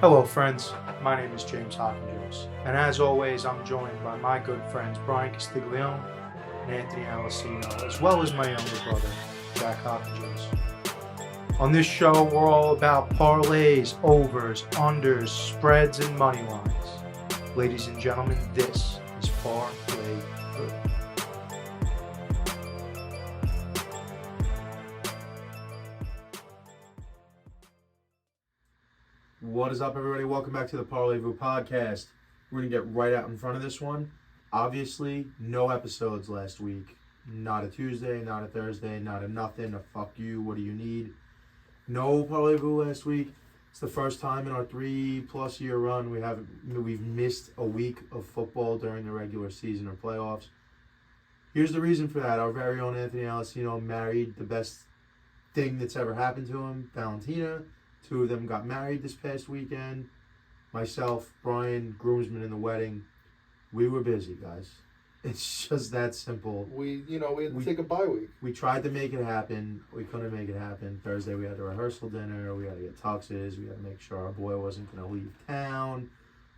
Hello friends, my name is James Hopkins, and as always I'm joined by my good friends Bryan Castiglione and Anthony Alessino, as well as my younger brother, Jack Hopkins. On this show we're all about parlays, overs, unders, spreads, and money lines. Ladies and gentlemen, this is Parlay-Vous. What is up, everybody? Welcome back to the Parlay-Vous podcast. We're going to get right out in front of this one. Obviously, no episodes last week. Not a Tuesday, not a Thursday, not a nothing, a fuck you, what do you need? No Parlay-Vous last week. It's the first time in our 3+ year run we've missed a week of football during the regular season or playoffs. Here's the reason for that. Our very own Anthony Alessino married the best thing that's ever happened to him, Valentina. 2 of them got married this past weekend. Myself, Bryan, groomsmen in the wedding. We were busy, guys. It's just that simple. We had to take a bye week. We tried to make it happen. We couldn't make it happen. Thursday we had a rehearsal dinner. We had to get tuxes. We had to make sure our boy wasn't going to leave town.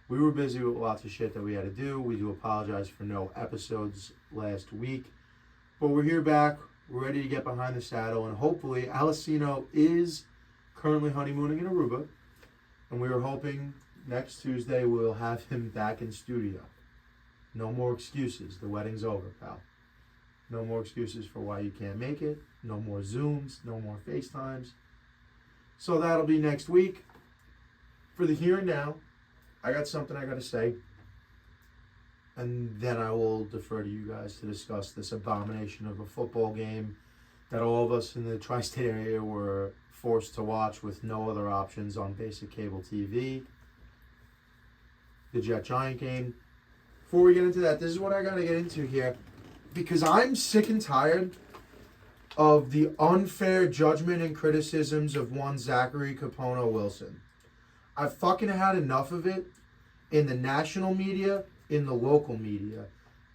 We were busy with lots of shit that we had to do. We do apologize for no episodes last week. But we're here back. We're ready to get behind the saddle. And hopefully Alessino is currently honeymooning in Aruba, and we were hoping next Tuesday we'll have him back in studio. No more excuses. The wedding's over, pal. No more excuses for why you can't make it. No more Zooms. No more FaceTimes. So that'll be next week. For the here and now, I got something I got to say, and then I will defer to you guys to discuss this abomination of a football game that all of us in the tri-state area were forced to watch with no other options on basic cable TV. The Jet-Giant game. Before we get into that, this is what I got to get into here, because I'm sick and tired of the unfair judgment and criticisms of one Zachary Capono Wilson. I've fucking had enough of it in the national media, in the local media.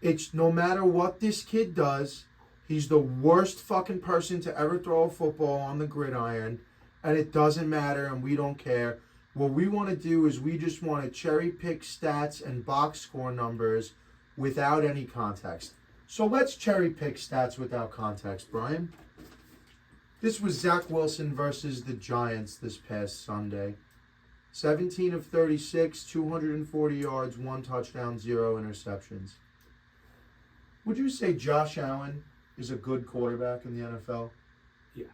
It's no matter what this kid does, he's the worst fucking person to ever throw a football on the gridiron, and it doesn't matter, and we don't care. What we want to do is we just want to cherry pick stats and box score numbers without any context. So let's cherry pick stats without context, Bryan. This was Zach Wilson versus the Giants this past Sunday. 17 of 36, 240 yards, 1 touchdown, 0 interceptions. Would you say Josh Allen is a good quarterback in the NFL? Yeah.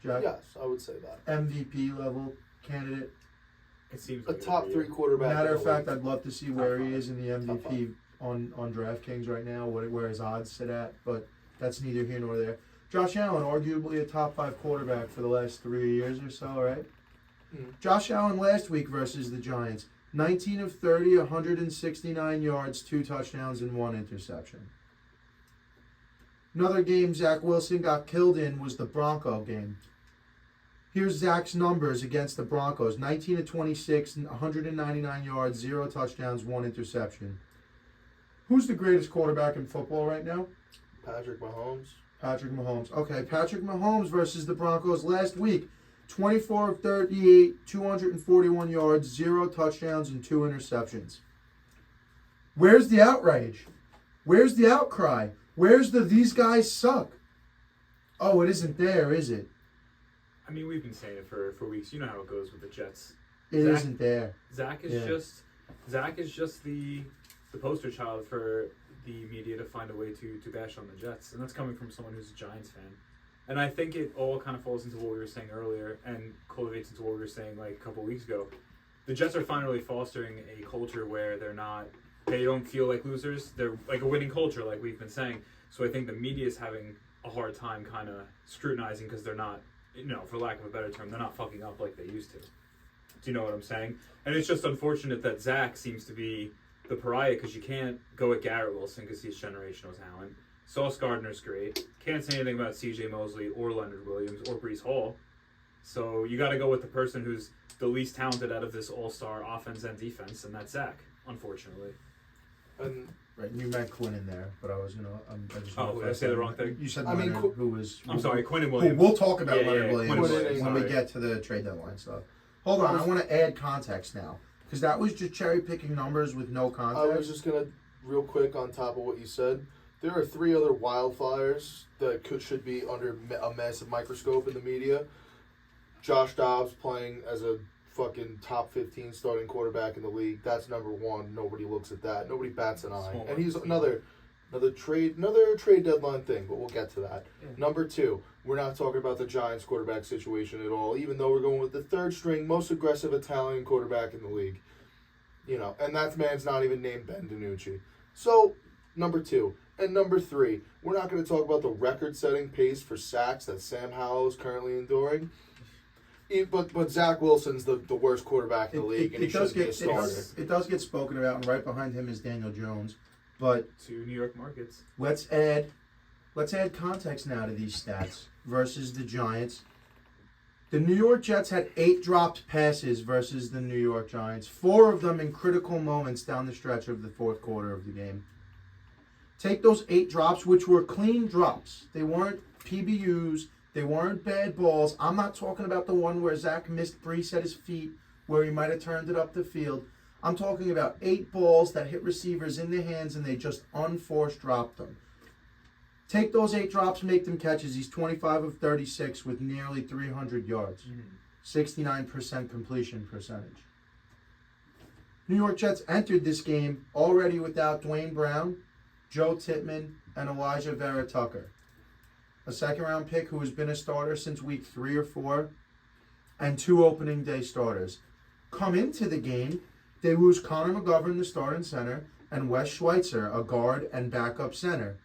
Jack? Yes, I would say that. MVP level candidate? It seems A like top 3 quarterback. Matter of in the fact, league. I'd love to see where he is in the MVP on DraftKings right now, where his odds sit at, but that's neither here nor there. Josh Allen, arguably a top 5 quarterback for the last 3 years or so, right? Mm-hmm. Josh Allen last week versus the Giants, 19 of 30, 169 yards, 2 touchdowns, and 1 interception. Another game Zach Wilson got killed in was the Bronco game. Here's Zach's numbers against the Broncos. 19 of 26, 199 yards, 0 touchdowns, 1 interception. Who's the greatest quarterback in football right now? Patrick Mahomes. Patrick Mahomes. Okay, Patrick Mahomes versus the Broncos last week. 24 of 38, 241 yards, 0 touchdowns, and 2 interceptions. Where's the outrage? Where's the outcry? Where's the these guys suck? Oh, it isn't there, is it? I mean, we've been saying it for weeks. You know how it goes with the Jets. It isn't there. Zach is just the poster child for the media to find a way to bash on the Jets, and that's coming from someone who's a Giants fan. And I think it all kind of falls into what we were saying earlier and cultivates into what we were saying like a couple weeks ago. The Jets are finally fostering a culture where they don't feel like losers. They're like a winning culture, like we've been saying. So I think the media is having a hard time kind of scrutinizing because they're not, for lack of a better term, they're not fucking up like they used to. Do you know what I'm saying? And it's just unfortunate that Zach seems to be the pariah because you can't go at Garrett Wilson because he's generational talent. Sauce Gardner's great. Can't say anything about C.J. Mosley or Leonard Williams or Breece Hall. So you got to go with the person who's the least talented out of this all-star offense and defense, and that's Zach, unfortunately. And Right, you meant Quinn in there, but I was did I say the wrong thing? You said I mean, who was... I'm sorry, Quinn and Williams. We'll talk about Yeah, Leonard yeah, Williams Quinn and when we sorry. get to the trade deadline stuff. Hold on, I want to add context now. Because that was just cherry picking numbers with no I context. was just gonna real quick on top of what you said. There are 3 other wildfires that should be under a massive microscope in the media. Josh Dobbs playing as a fucking top 15 starting quarterback in the league. That's number 1. Nobody looks at that. Nobody bats an eye. And he's another trade deadline thing, but we'll get to that. Yeah. Number 2, we're not talking about the Giants quarterback situation at all, even though we're going with the 3rd string most aggressive Italian quarterback in the league. You know, and that man's not even named Ben DiNucci. So, number 2. And number 3, we're not going to talk about the record-setting pace for sacks that Sam Howell is currently enduring. But Zach Wilson's the worst quarterback in the league, and he shouldn't be a starter. It does get spoken about, and right behind him is Daniel Jones. But 2 New York markets. let's add context now to these stats versus the Giants. The New York Jets had 8 dropped passes versus the New York Giants, 4 of them in critical moments down the stretch of the 4th quarter of the game. Take those 8 drops, which were clean drops. They weren't PBUs. They weren't bad balls. I'm not talking about the one where Zach missed Brees at his feet, where he might have turned it up the field. I'm talking about 8 balls that hit receivers in the hands and they just unforced dropped them. Take those 8 drops, make them catches. He's 25 of 36 with nearly 300 yards. 69% completion percentage. New York Jets entered this game already without Dwayne Brown, Joe Tippmann, and Elijah Vera Tucker. A 2nd-round pick who has been a starter since week 3 or 4, and 2 opening day starters. Come into the game, they lose Connor McGovern, the starting center, and Wes Schweitzer, a guard and backup center.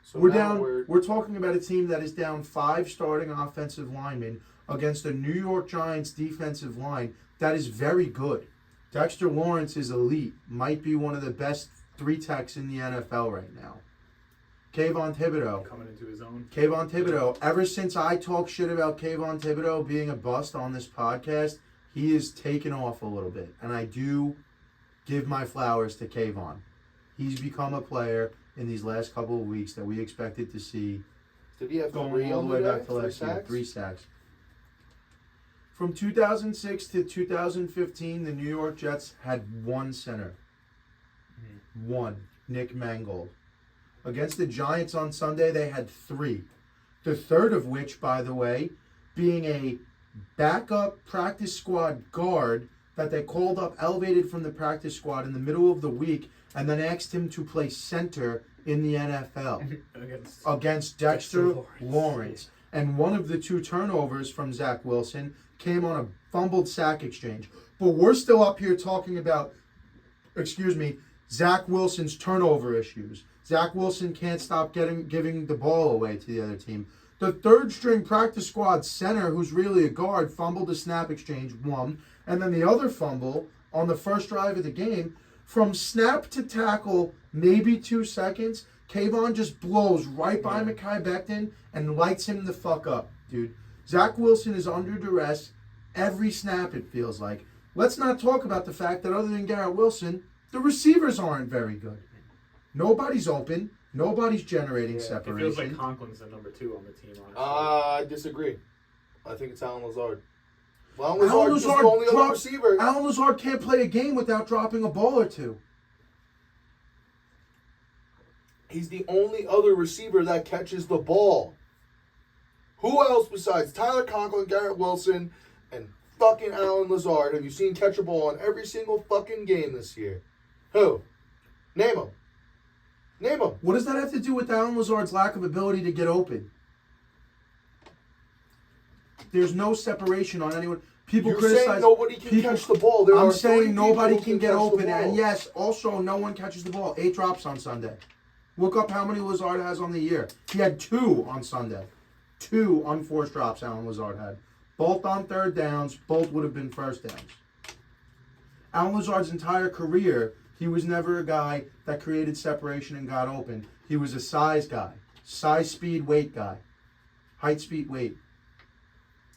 So We're now down. We're talking about a team that is down 5 starting offensive linemen against a New York Giants defensive line that is very good. Dexter Lawrence is elite. Might be one of the best 3 techs in the NFL right now. Kayvon Thibodeau. Coming into his own. Kayvon Thibodeau. Ever since I talk shit about Kayvon Thibodeau being a bust on this podcast, he is taken off a little bit. And I do give my flowers to Kayvon. He's become a player in these last couple of weeks that we expected to see Did he have going 3 all on the way the back to day? last year. 3 3 sacks. From 2006 to 2015, the New York Jets had 1 center. 1. Nick Mangold. Against the Giants on Sunday, they had 3. The 3rd of which, by the way, being a backup practice squad guard that they called up, elevated from the practice squad in the middle of the week, and then asked him to play center in the NFL against Dexter Lawrence. And one of the 2 turnovers from Zach Wilson came on a fumbled sack exchange. But we're still up here talking about, Zach Wilson's turnover issues. Zach Wilson can't stop giving the ball away to the other team. The 3rd string practice squad center, who's really a guard, fumbled a snap exchange, 1. And then the other fumble on the first drive of the game, from snap to tackle, maybe 2 seconds, Kayvon just blows right by Mekhi Becton and lights him the fuck up, dude. Zach Wilson is under duress every snap, it feels like. Let's not talk about the fact that other than Garrett Wilson, the receivers aren't very good. Nobody's open. Nobody's generating separation. It feels like Conklin's the number 2 on the team, honestly. I disagree. I think it's Alan Lazard. Alan Lazard is the only other receiver. Alan Lazard can't play a game without dropping a ball or 2. He's the only other receiver that catches the ball. Who else besides Tyler Conklin, Garrett Wilson, and fucking Alan Lazard have you seen catch a ball in every single fucking game this year? Who? Name them. Name them. What does that have to do with Alan Lazard's lack of ability to get open? There's no separation on anyone. People You're criticize. saying nobody can catch the ball. There I'm are 3 saying nobody people can who get catch the open. ball. And yes, also no one catches the ball. 8 drops on Sunday. Look up how many Lazard has on the year. He had 2 on Sunday. 2 unforced drops Alan Lazard had. Both on 3rd downs. Both would have been 1st downs. Alan Lazard's entire career, he was never a guy that created separation and got open. He was a size guy. Size, speed, weight guy. Height, speed, weight.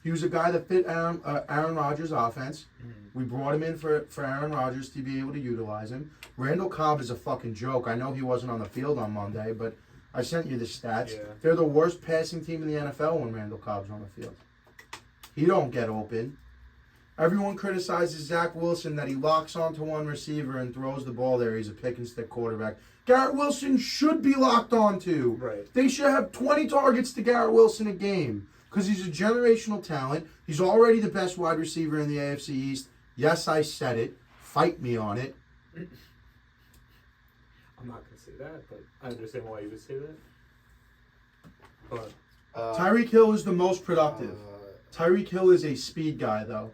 He was a guy that fit Aaron Rodgers' offense. We brought him in for Aaron Rodgers to be able to utilize him. Randall Cobb is a fucking joke. I know he wasn't on the field on Monday, but I sent you the stats. Yeah. They're the worst passing team in the NFL when Randall Cobb's on the field. He don't get open. Everyone criticizes Zach Wilson that he locks onto one receiver and throws the ball there. He's a pick and stick quarterback. Garrett Wilson should be locked onto. Right. They should have 20 targets to Garrett Wilson a game because he's a generational talent. He's already the best wide receiver in the AFC East. Yes, I said it. Fight me on it. I'm not going to say that, but I understand why you would say that. But Tyreek Hill is the most productive. Tyreek Hill is a speed guy, though.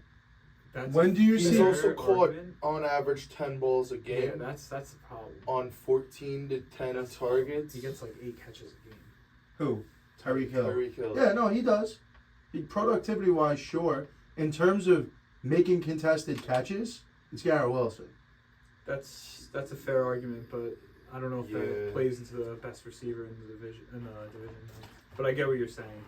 When do you He's see... also caught on average 10 balls a game. Yeah, that's the problem. On 14 to 10 targets. He gets like 8 catches a game. Who? Tyreek Hill. Tyreek Hill. Yeah, no, he does. Productivity-wise, sure. In terms of making contested catches, it's Garrett Wilson. That's a fair argument, but I don't know if Yeah. that plays into the best receiver in the division. But I get what you're saying.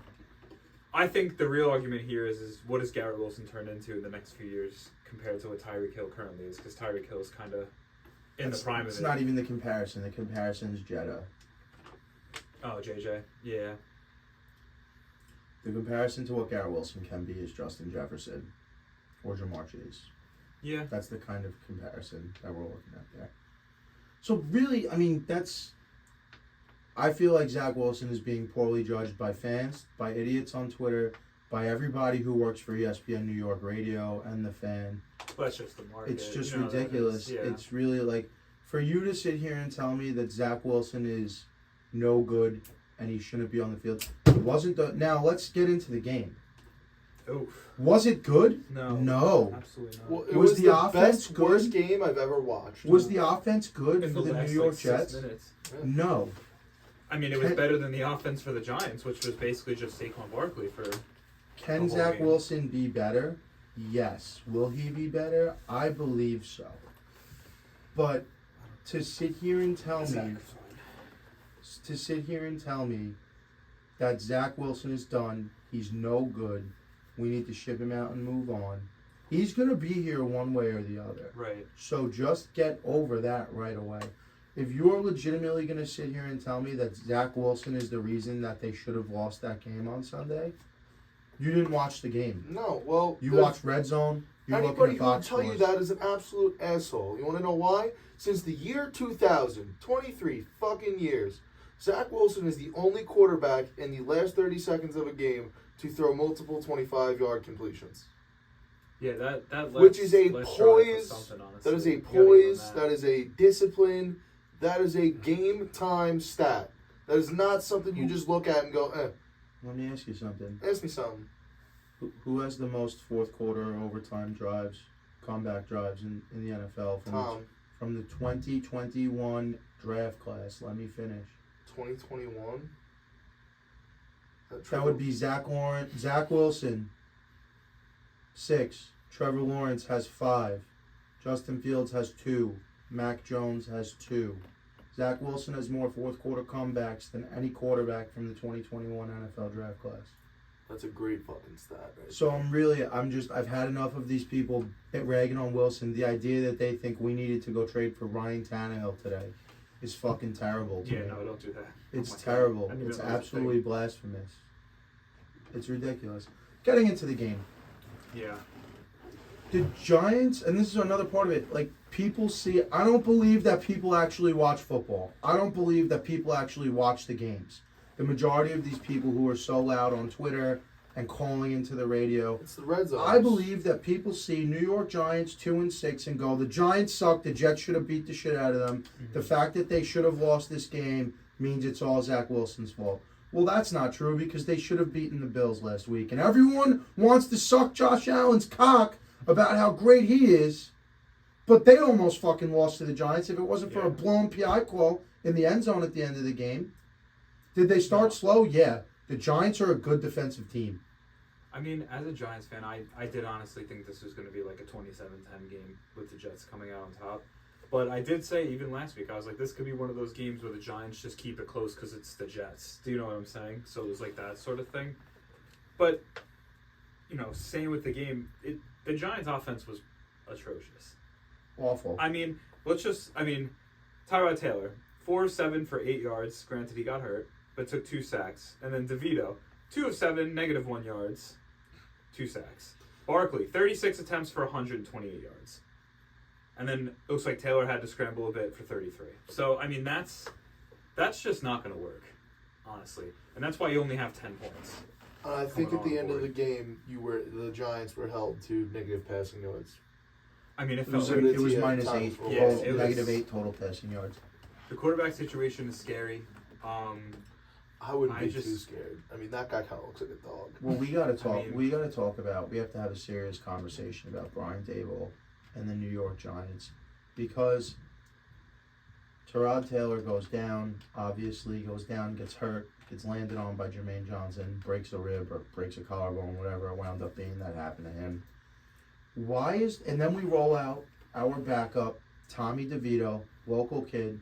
I think the real argument here is what does Garrett Wilson turn into in the next few years compared to what Tyreek Hill currently is? Because Tyreek Hill is kind of in the prime of it. It's not even the comparison. The comparison is Jetta. Oh, JJ. Yeah. The comparison to what Garrett Wilson can be is Justin Jefferson or Jamar Chase. Yeah. That's the kind of comparison that we're looking at there. So really, I mean, I feel like Zach Wilson is being poorly judged by fans, by idiots on Twitter, by everybody who works for ESPN New York Radio and The Fan. Well, that's just the market. It's just You know, ridiculous. yeah. It's really like, for you to sit here and tell me that Zach Wilson is no good and he shouldn't be on the field. It wasn't now let's get into the game. Oof. Was it good? No. No. Absolutely not. Well, it Was was the the offense best, good? worst game I've ever watched. Was the offense good in for the last, New York 6 Jets? minutes. No. I mean, it was better than the offense for the Giants, which was basically just Saquon Barkley for... Can whole Zach game. Wilson be better? Yes. Will he be better? I believe so. But to sit here and tell me that Zach Wilson is done, he's no good, we need to ship him out and move on. He's going to be here one way or the other. Right. So just get over that right away. If you're legitimately going to sit here and tell me that Zach Wilson is the reason that they should have lost that game on Sunday, you didn't watch the game. No, well... You watched Red Zone. You're Anybody looking at who would box tell you scores. that is an absolute asshole. You want to know why? Since the year 2000, 23 fucking years, Zach Wilson is the only quarterback in the last 30 seconds of a game to throw multiple 25-yard completions. Yeah, that Which is a let's try for poise. something, honestly. That is a You gotta give him poise. That is a discipline. That is a game time stat. That is not something you just look at and go, Let me ask you something. ask me something. Who has the most fourth quarter overtime drives, comeback drives in the NFL from the 2021 draft class? Let me finish. 2021? That would be Zach Wilson, 6. Trevor Lawrence has 5. Justin Fields has 2. Mac Jones has 2. Zach Wilson has more fourth quarter comebacks than any quarterback from the 2021 NFL draft class. That's a great fucking stat. Right So I've had enough of these people ragging on Wilson. The idea that they think we needed to go trade for Ryan Tannehill today is fucking terrible to me. Yeah, no, don't do that. It's Oh my God. terrible. I didn't even It's know that was a absolutely blasphemous. It's ridiculous. Getting into the game. thing. Yeah. The Giants, and this is another part of it, like, people see, I don't believe that people actually watch football. I don't believe that people actually watch the games. The majority of these people who are so loud on Twitter and calling into the radio, It's the red zone. I believe that people see New York Giants 2-6 and go, the Giants suck, the Jets should have beat the shit out of them. Mm-hmm. The fact that they should have lost this game means it's all Zach Wilson's fault. Well, that's not true because they should have beaten the Bills last week. And everyone wants to suck Josh Allen's cock about how great he is, but they almost fucking lost to the Giants if it wasn't for a blown PI call in the end zone at the end of the game. Did they start slow? Yeah. The Giants are a good defensive team. I mean, as a Giants fan, I did honestly think this was going to be like a 27-10 game with the Jets coming out on top. But I did say, even last week, I was like, this could be one of those games where the Giants just keep it close because it's the Jets. Do you know what I'm saying? So it was like that sort of thing. But, you know, same with the game, the Giants' offense was atrocious. Awful. I mean, Tyrod Taylor, 4 of 7 for 8 yards. Granted, he got hurt, but took 2 sacks. And then DeVito, 2 of 7, -1 yards, 2 sacks. Barkley, 36 attempts for 128 yards. And then it looks like Taylor had to scramble a bit for 33. So, I mean, that's just not going to work, honestly. And that's why you only have 10 points. I think at the end of the game, the Giants were held to negative passing yards. I mean, it It was, felt like it was Yeah, minus time 8, for- Yeah, total- it was- negative 8 total passing yards. the quarterback situation is scary. I wouldn't I be just- too scared. I mean, that guy kind of looks like a dog. Well, we gotta talk. mean- we gotta talk about. We have to have a serious conversation about Brian Daboll and the New York Giants, because Tyrod Taylor goes down. Obviously, goes down, gets hurt, gets landed on by Jermaine Johnson, breaks a rib or breaks a collarbone, whatever it wound up being that happened to him. And then we roll out our backup, Tommy DeVito, local kid.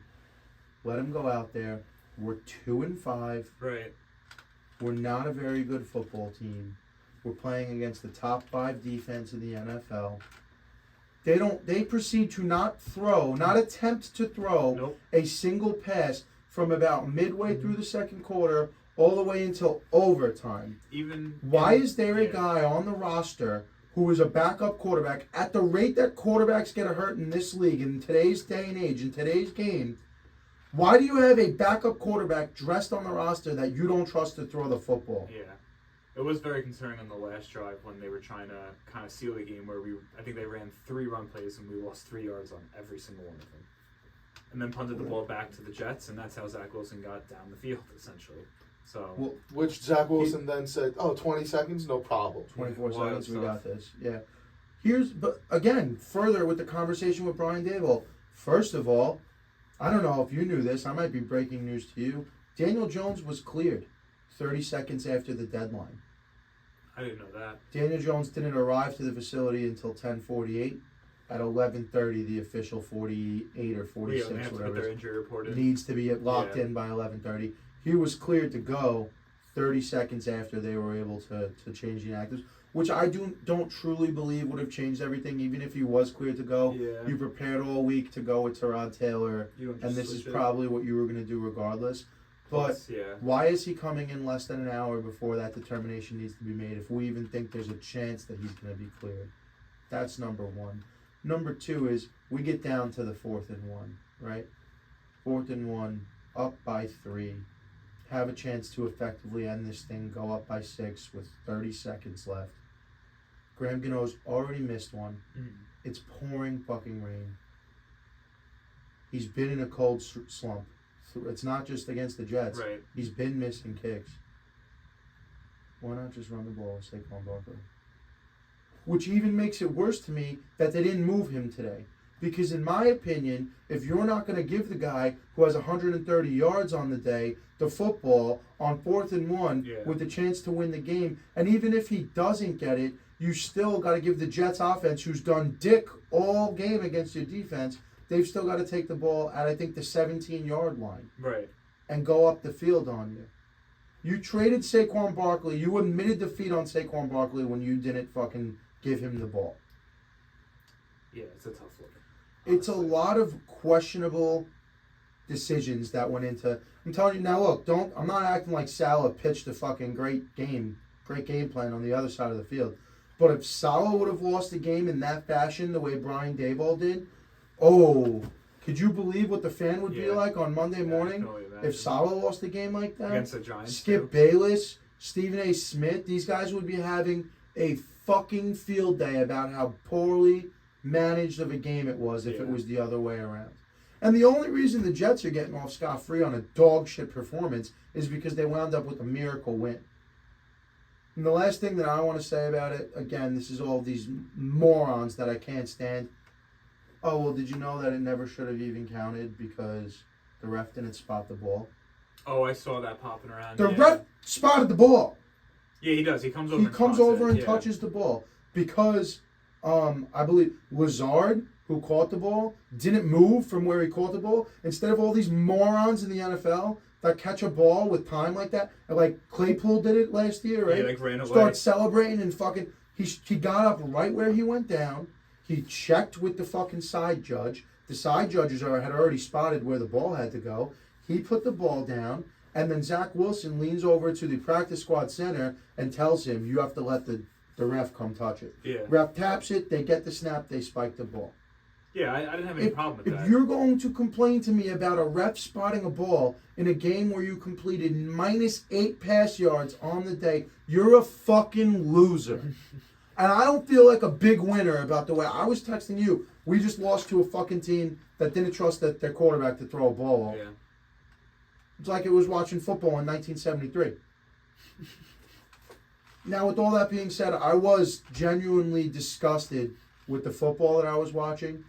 Let him go out there. We're 2-5. right. We're not a very good football team. We're playing against the top 5 defense in the NFL. They proceed to not attempt to throw Nope. a single pass from about midway through the second quarter all the way until overtime. Why is there a guy on the roster who is a backup quarterback at the rate that quarterbacks get hurt in this league, in today's day and age, in today's game? Why do you have a backup quarterback dressed on the roster that you don't trust to throw the football? Yeah. It was very concerning on the last drive when they were trying to kind of seal the game, where I think they ran 3 run plays and we lost 3 yards on every single one of them. And then punted the ball back to the Jets, and that's how Zach Wilson got down the field, essentially. So, Well, Which Zach Wilson then said, 20 seconds, no problem. 24 Wild seconds, we stuff. got this. Yeah. But again, further with the conversation with Brian Daboll. First of all, I don't know if you knew this. I might be breaking news to you. Daniel Jones was cleared 30 seconds after the deadline. I didn't know that. Daniel Jones didn't arrive to the facility until 10:48. At 11:30, the official 48 or Yeah, 46, they have to put whatever, their injury report in. needs to be locked Yeah. in by 11:30. He was cleared to go 30 seconds after they were able to change the inactives, which I don't truly believe would have changed everything. Even if he was cleared to go, Yeah. you prepared all week to go with Tyrod Taylor, You don't and just this is switch it. probably what you were going to do regardless. But Plus, yeah. why is he coming in less than an hour before that determination needs to be made if we even think there's a chance that he's going to be cleared? That's number one. Number two is we get down to the 4th and 1, right? 4th and 1, up by 3, have a chance to effectively end this thing, go up by 6 with 30 seconds left. Graham Gano's already missed one. Mm. It's pouring fucking rain. He's been in a cold slump. It's not just against the Jets. Right. He's been missing kicks. Why not just run the ball with Saquon Barkley? Which even makes it worse to me that they didn't move him today. Because in my opinion, if you're not going to give the guy who has 130 yards on the day the football on 4th and 1 Yeah. with the chance to win the game, and even if he doesn't get it, you still got to give the Jets offense, who's done dick all game against your defense, they've still got to take the ball at, I think, the 17-yard line Right. and go up the field on you. You traded Saquon Barkley. You admitted defeat on Saquon Barkley when you didn't fucking give him the ball. Yeah, it's a tough look. It's a honestly. lot of questionable decisions that went into. I'm telling you now. Look, I'm not acting like Salah pitched a fucking great game plan on the other side of the field. But if Salah would have lost the game in that fashion, the way Brian Daboll did, could you believe what the fan would be Yeah. like on Monday Yeah, I morning can only imagine. if Salah lost the game like that? Against the Giants. Skip too. Bayless, Stephen A. Smith, these guys would be having a fucking field day about how poorly managed of a game it was if it Yeah. was the other way around. And the only reason the Jets are getting off scot-free on a dog shit performance is because they wound up with a miracle win. And the last thing that I want to say about it, again, this is all these morons that I can't stand. Oh, well, did you know that it never should have even counted because the ref didn't spot the ball? Oh, I saw that popping around. The yeah. ref spotted the ball. Yeah, he does. He comes over. He and comes spots over it. and Yeah. touches the ball because I believe Lazard, who caught the ball, didn't move from where he caught the ball. Instead of all these morons in the NFL that catch a ball with time like that, like Claypool did it last year, right? Yeah, like ran away. Start celebrating and fucking. He got up right where he went down. He checked with the fucking side judge. The side judges had already spotted where the ball had to go. He put the ball down, and then Zach Wilson leans over to the practice squad center and tells him, "You have to let the the ref come touch it. Yeah. Ref taps it, they get the snap, they spike the ball. Yeah, I didn't have any problem with that. If you're going to complain to me about a ref spotting a ball in a game where you completed -8 pass yards on the day, you're a fucking loser. And I don't feel like a big winner about the way I was texting you. We just lost to a fucking team that didn't trust their quarterback to throw a ball. Yeah. It's like it was watching football in 1973. Now, with all that being said, I was genuinely disgusted with the football that I was watching.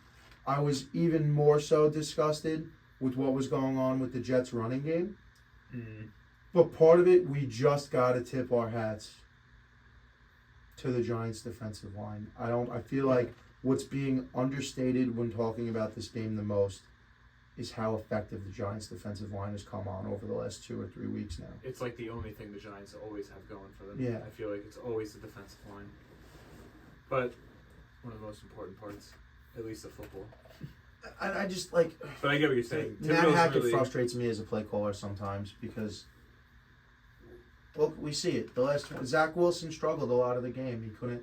I was even more so disgusted with what was going on with the Jets running game. Mm. But part of it, we just got to tip our hats to the Giants' defensive line. I feel like what's being understated when talking about this game the most is how effective the Giants' defensive line has come on over the last 2 or 3 weeks now. It's like the only thing the Giants always have going for them. Yeah. I feel like it's always the defensive line. But one of the most important parts, at least of football. And I just like... But I get what you're saying. Matt Thibodeau's Hackett really... frustrates me as a play caller sometimes because... Look, we see it. Zach Wilson struggled a lot of the game. He couldn't...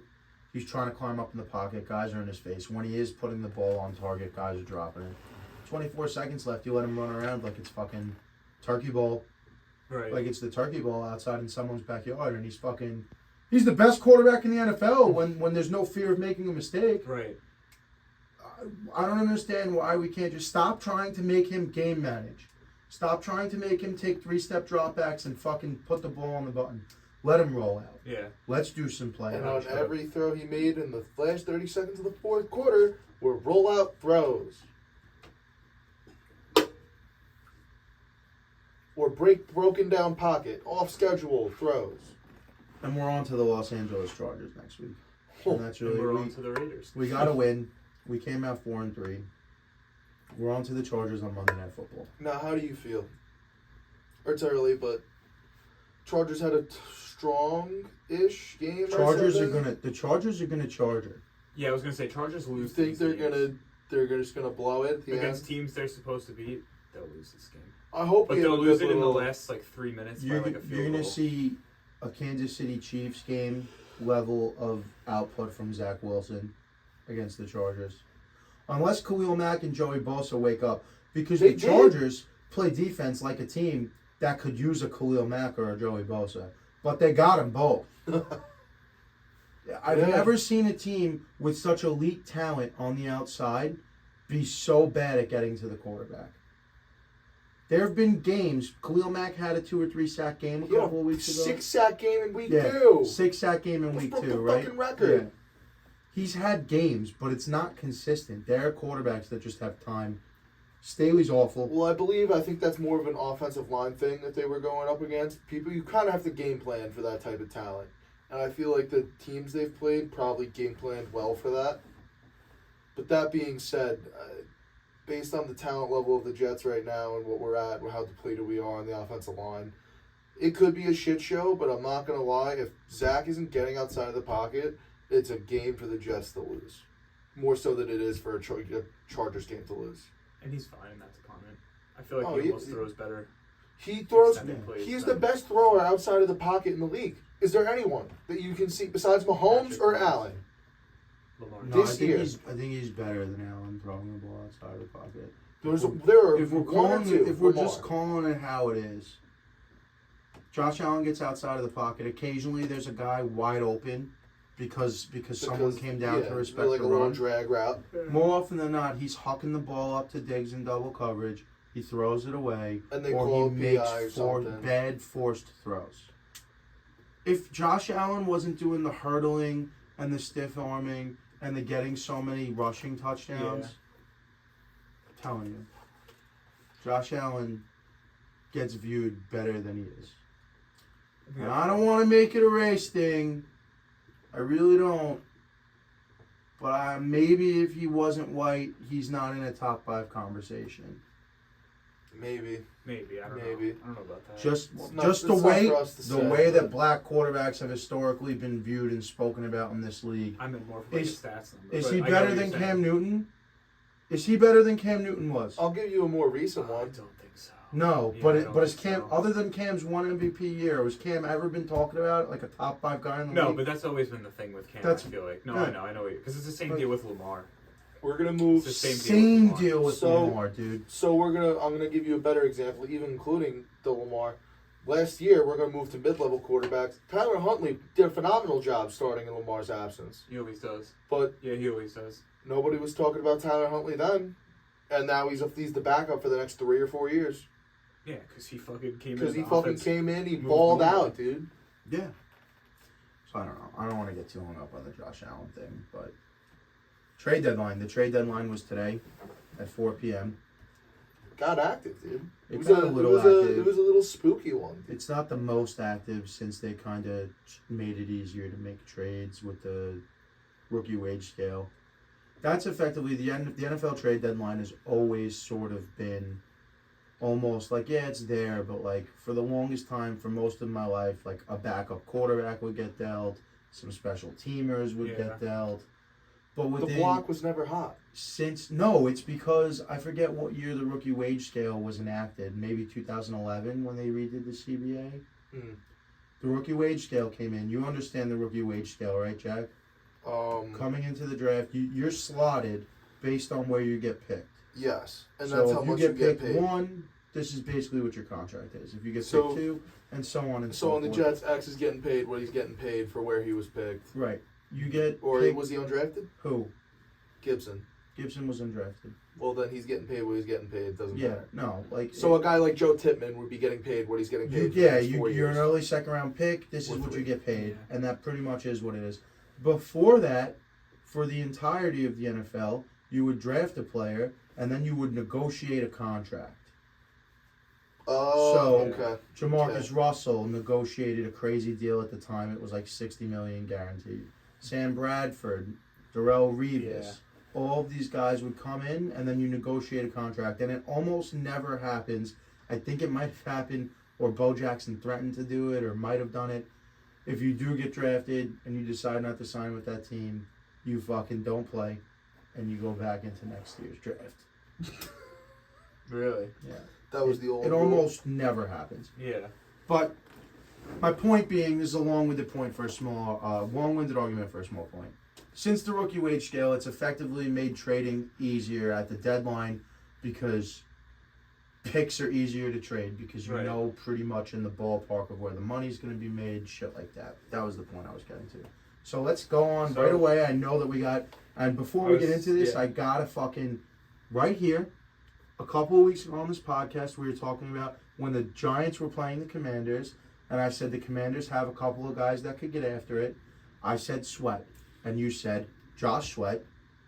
He's trying to climb up in the pocket. Guys are in his face. When he is putting the ball on target, guys are dropping it. 24 seconds left. You let him run around like it's fucking turkey bowl. Right. Like it's the turkey bowl outside in someone's backyard, and he's the best quarterback in the NFL when there's no fear of making a mistake. Right. I don't understand why we can't just stop trying to make him game manage. Stop trying to make him take 3-step dropbacks and fucking put the ball on the button. Let him roll out. Yeah. Let's do some play. And on every throw he made in the last 30 seconds of the fourth quarter were rollout throws. Or broken down pocket, off schedule throws. And we're on to the Los Angeles Chargers next week. And that's really And we're on to the Raiders. We got to win. We came out 4-3. We're on to the Chargers on Monday Night Football. Now, how do you feel? It's early, but Chargers had a strong-ish game. The Chargers are gonna Charger. Yeah, I was gonna say Chargers You lose. think these games. they're just gonna blow it at the against end? teams they're supposed to beat? They'll lose this game. I hope, But we they'll have a lose good it in the little- last 3 minutes by You're like a field gonna goal. see a Kansas City Chiefs game level of output from Zach Wilson against the Chargers, unless Khalil Mack and Joey Bosa wake up, because They the did. Chargers play defense like a team that could use a Khalil Mack or a Joey Bosa, but they got them both. I've Yeah. never seen a team with such elite talent on the outside be so bad at getting to the quarterback. There have been games. Khalil Mack had a 2 or 3 sack game a couple of weeks ago. 6-sack game in week 2. 6-sack game in That's week broke 2, the right? fucking record. Yeah. He's had games, but it's not consistent. There are quarterbacks that just have time. Staley's awful. Well, I think that's more of an offensive line thing that they were going up against. People, you kind of have to game plan for that type of talent. And I feel like the teams they've played probably game planned well for that. But that being said, based on the talent level of the Jets right now and what we're at, and how depleted we are on the offensive line, it could be a shit show, but I'm not going to lie. If Zach isn't getting outside of the pocket, it's a game for the Jets to lose. More so than it is for a Chargers game to lose. And he's fine in that department. I feel like Oh, he almost throws better. He throws. extended plays He's than- the best thrower outside of the pocket in the league. Is there anyone that you can see besides Mahomes or Allen? Lamar. No, This I think year. I think he's better than Allen throwing the ball outside the pocket. There are If we're one or calling two. it, if we're Lamar. just calling it how it is, Josh Allen gets outside of the pocket. Occasionally, there's a guy wide open because someone came down to respect like the a long run. drag route. More often than not, he's hucking the ball up to Diggs in double coverage. He throws it away, And they or call he it makes PI or something. bad forced throws. If Josh Allen wasn't doing the hurdling and the stiff arming and the getting so many rushing touchdowns, I'm telling you, Josh Allen gets viewed better than he is. And I don't want to make it a race thing. I really don't. But maybe if he wasn't white, he's not in a top 5 conversation. Maybe. Maybe. I don't Maybe. know. I don't know about that. Just It's the not way for us to say, way that but- black quarterbacks have historically been viewed and spoken about in this league. I meant more for like Is- a stats number. Is but he I get better what than you're Cam saying. Newton? Is he better than Cam Newton was? I'll give you a more recent I one. don't think so. No, Yeah, but I don't but is think Cam, so. other than Cam's one MVP year, was Cam ever been talking about like a top 5 guy in the No, league? but that's always been the thing with Cam. That's- I feel like. No, yeah. I know, because it's the same But- deal with Lamar. We're gonna move. It's the same Same with deal with So- Lamar, dude. So I'm gonna give you a better example, even including the Lamar. Last year, we're gonna move to mid-level quarterbacks. Tyler Huntley did a phenomenal job starting in Lamar's absence, He always does. but Yeah, he always does. nobody was talking about Tyler Huntley then, and now he's the backup for the next 3 or 4 years Yeah, because he fucking came in. because he the fucking offense. came in, he moved balled over. out, dude. Yeah. So I don't know. I don't want to get too hung up on the Josh Allen thing, but trade deadline. The trade deadline was today at 4 p.m. Got active, dude. It was got a a little active. It was a little spooky one. It's not the most active since they kind of made it easier to make trades with the rookie wage scale. That's effectively the NFL trade deadline has always sort of been almost like, yeah, it's there, but like for the longest time, for most of my life, like a backup quarterback would get dealt, some special teamers would get dealt. But The within, block was never hot. no, it's because I forget what year the rookie wage scale was enacted. Maybe 2011 when they redid the CBA. Mm. The rookie wage scale came in. You understand the rookie wage scale, right, Jack? Coming into the draft, you're slotted based on where you get picked. Yes, and So that's how if much you you get get picked paid. 1, this is basically what your contract is. If you get So- picked 2, and so on and so So forth. on the Jets, X is getting paid what he's getting paid for where he was picked. Right. You get Or picked, was he undrafted? who? Gibson. Gibson was undrafted. Well, then he's getting paid what he's getting paid. Doesn't Yeah, matter. no, like So a guy like Joe Tippmann would be getting paid what he's getting paid. for the next 4 you're an years. early second round pick. This Or is what you 3. get paid, Yeah. and that pretty much is what it is. Before that, for the entirety of the NFL, you would draft a player and then you would negotiate a contract. Oh, So- okay. Jamarcus Russell negotiated a crazy deal at the time. It was like $60 million guaranteed. Sam Bradford, Darrell Revis, all of these guys would come in and then you negotiate a contract, and it almost never happens. I think it might have happened, or Bo Jackson threatened to do it, or might have done it. If you do get drafted and you decide not to sign with that team, you fucking don't play, and you go back into next year's draft. Really? Yeah. That was the old It rule. almost never happens. Yeah. But my point being, this is a long-winded point for a small, long-winded argument for a small point. Since the rookie wage scale, it's effectively made trading easier at the deadline because picks are easier to trade because you Right. know pretty much in the ballpark of where the money's going to be made, shit like that. That was the point I was getting to. So let's go on So- right away. I know that we got, and before I we get was- into this, yeah. I gotta fucking, right here, a couple of weeks ago on this podcast, we were talking about when the Giants were playing the Commanders, and I said the Commanders have a couple of guys that could get after it. I said Sweat, and you said Josh Sweat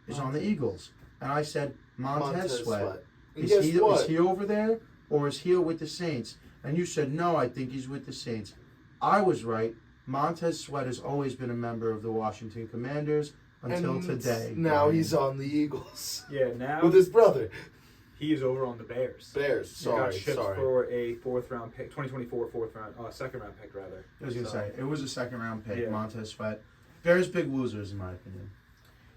is on the Eagles, and I said Montez Sweat. And Is guess he what? is he over there or is he with the Saints? And you said no, I think he's with the Saints. I was right. Montez Sweat has always been a member of the Washington Commanders until And today. Now Brian. he's on the Eagles Yeah, now with his brother. he is over on the Bears. Bears. He got Sorry, shipped sorry. for a 4th-round pick, 2024 second round pick rather. I was gonna So, say it was a second round pick. Yeah. Montez Sweat. Bears big losers in my opinion.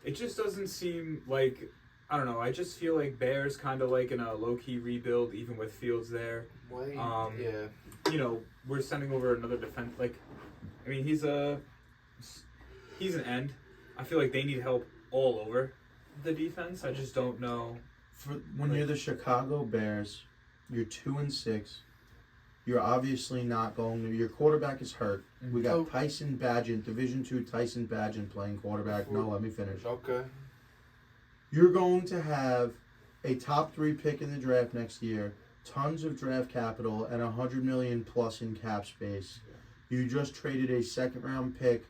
It just doesn't seem like, I don't know. I just feel like Bears kind of like in a low key rebuild, even with Fields there. Wait, Yeah. You know, we're sending over another defense. Like, I mean, he's an end. I feel like they need help all over the defense. I just don't know. For when you're the Chicago Bears, you're 2-6. You're obviously not going to. Your quarterback is hurt. We got Oh. Tyson Bagent, Division II Tyson Bagent playing quarterback. No, let me finish. Okay. You're going to have a top 3 pick in the draft next year, tons of draft capital, and $100 million plus in cap space. You just traded a second round pick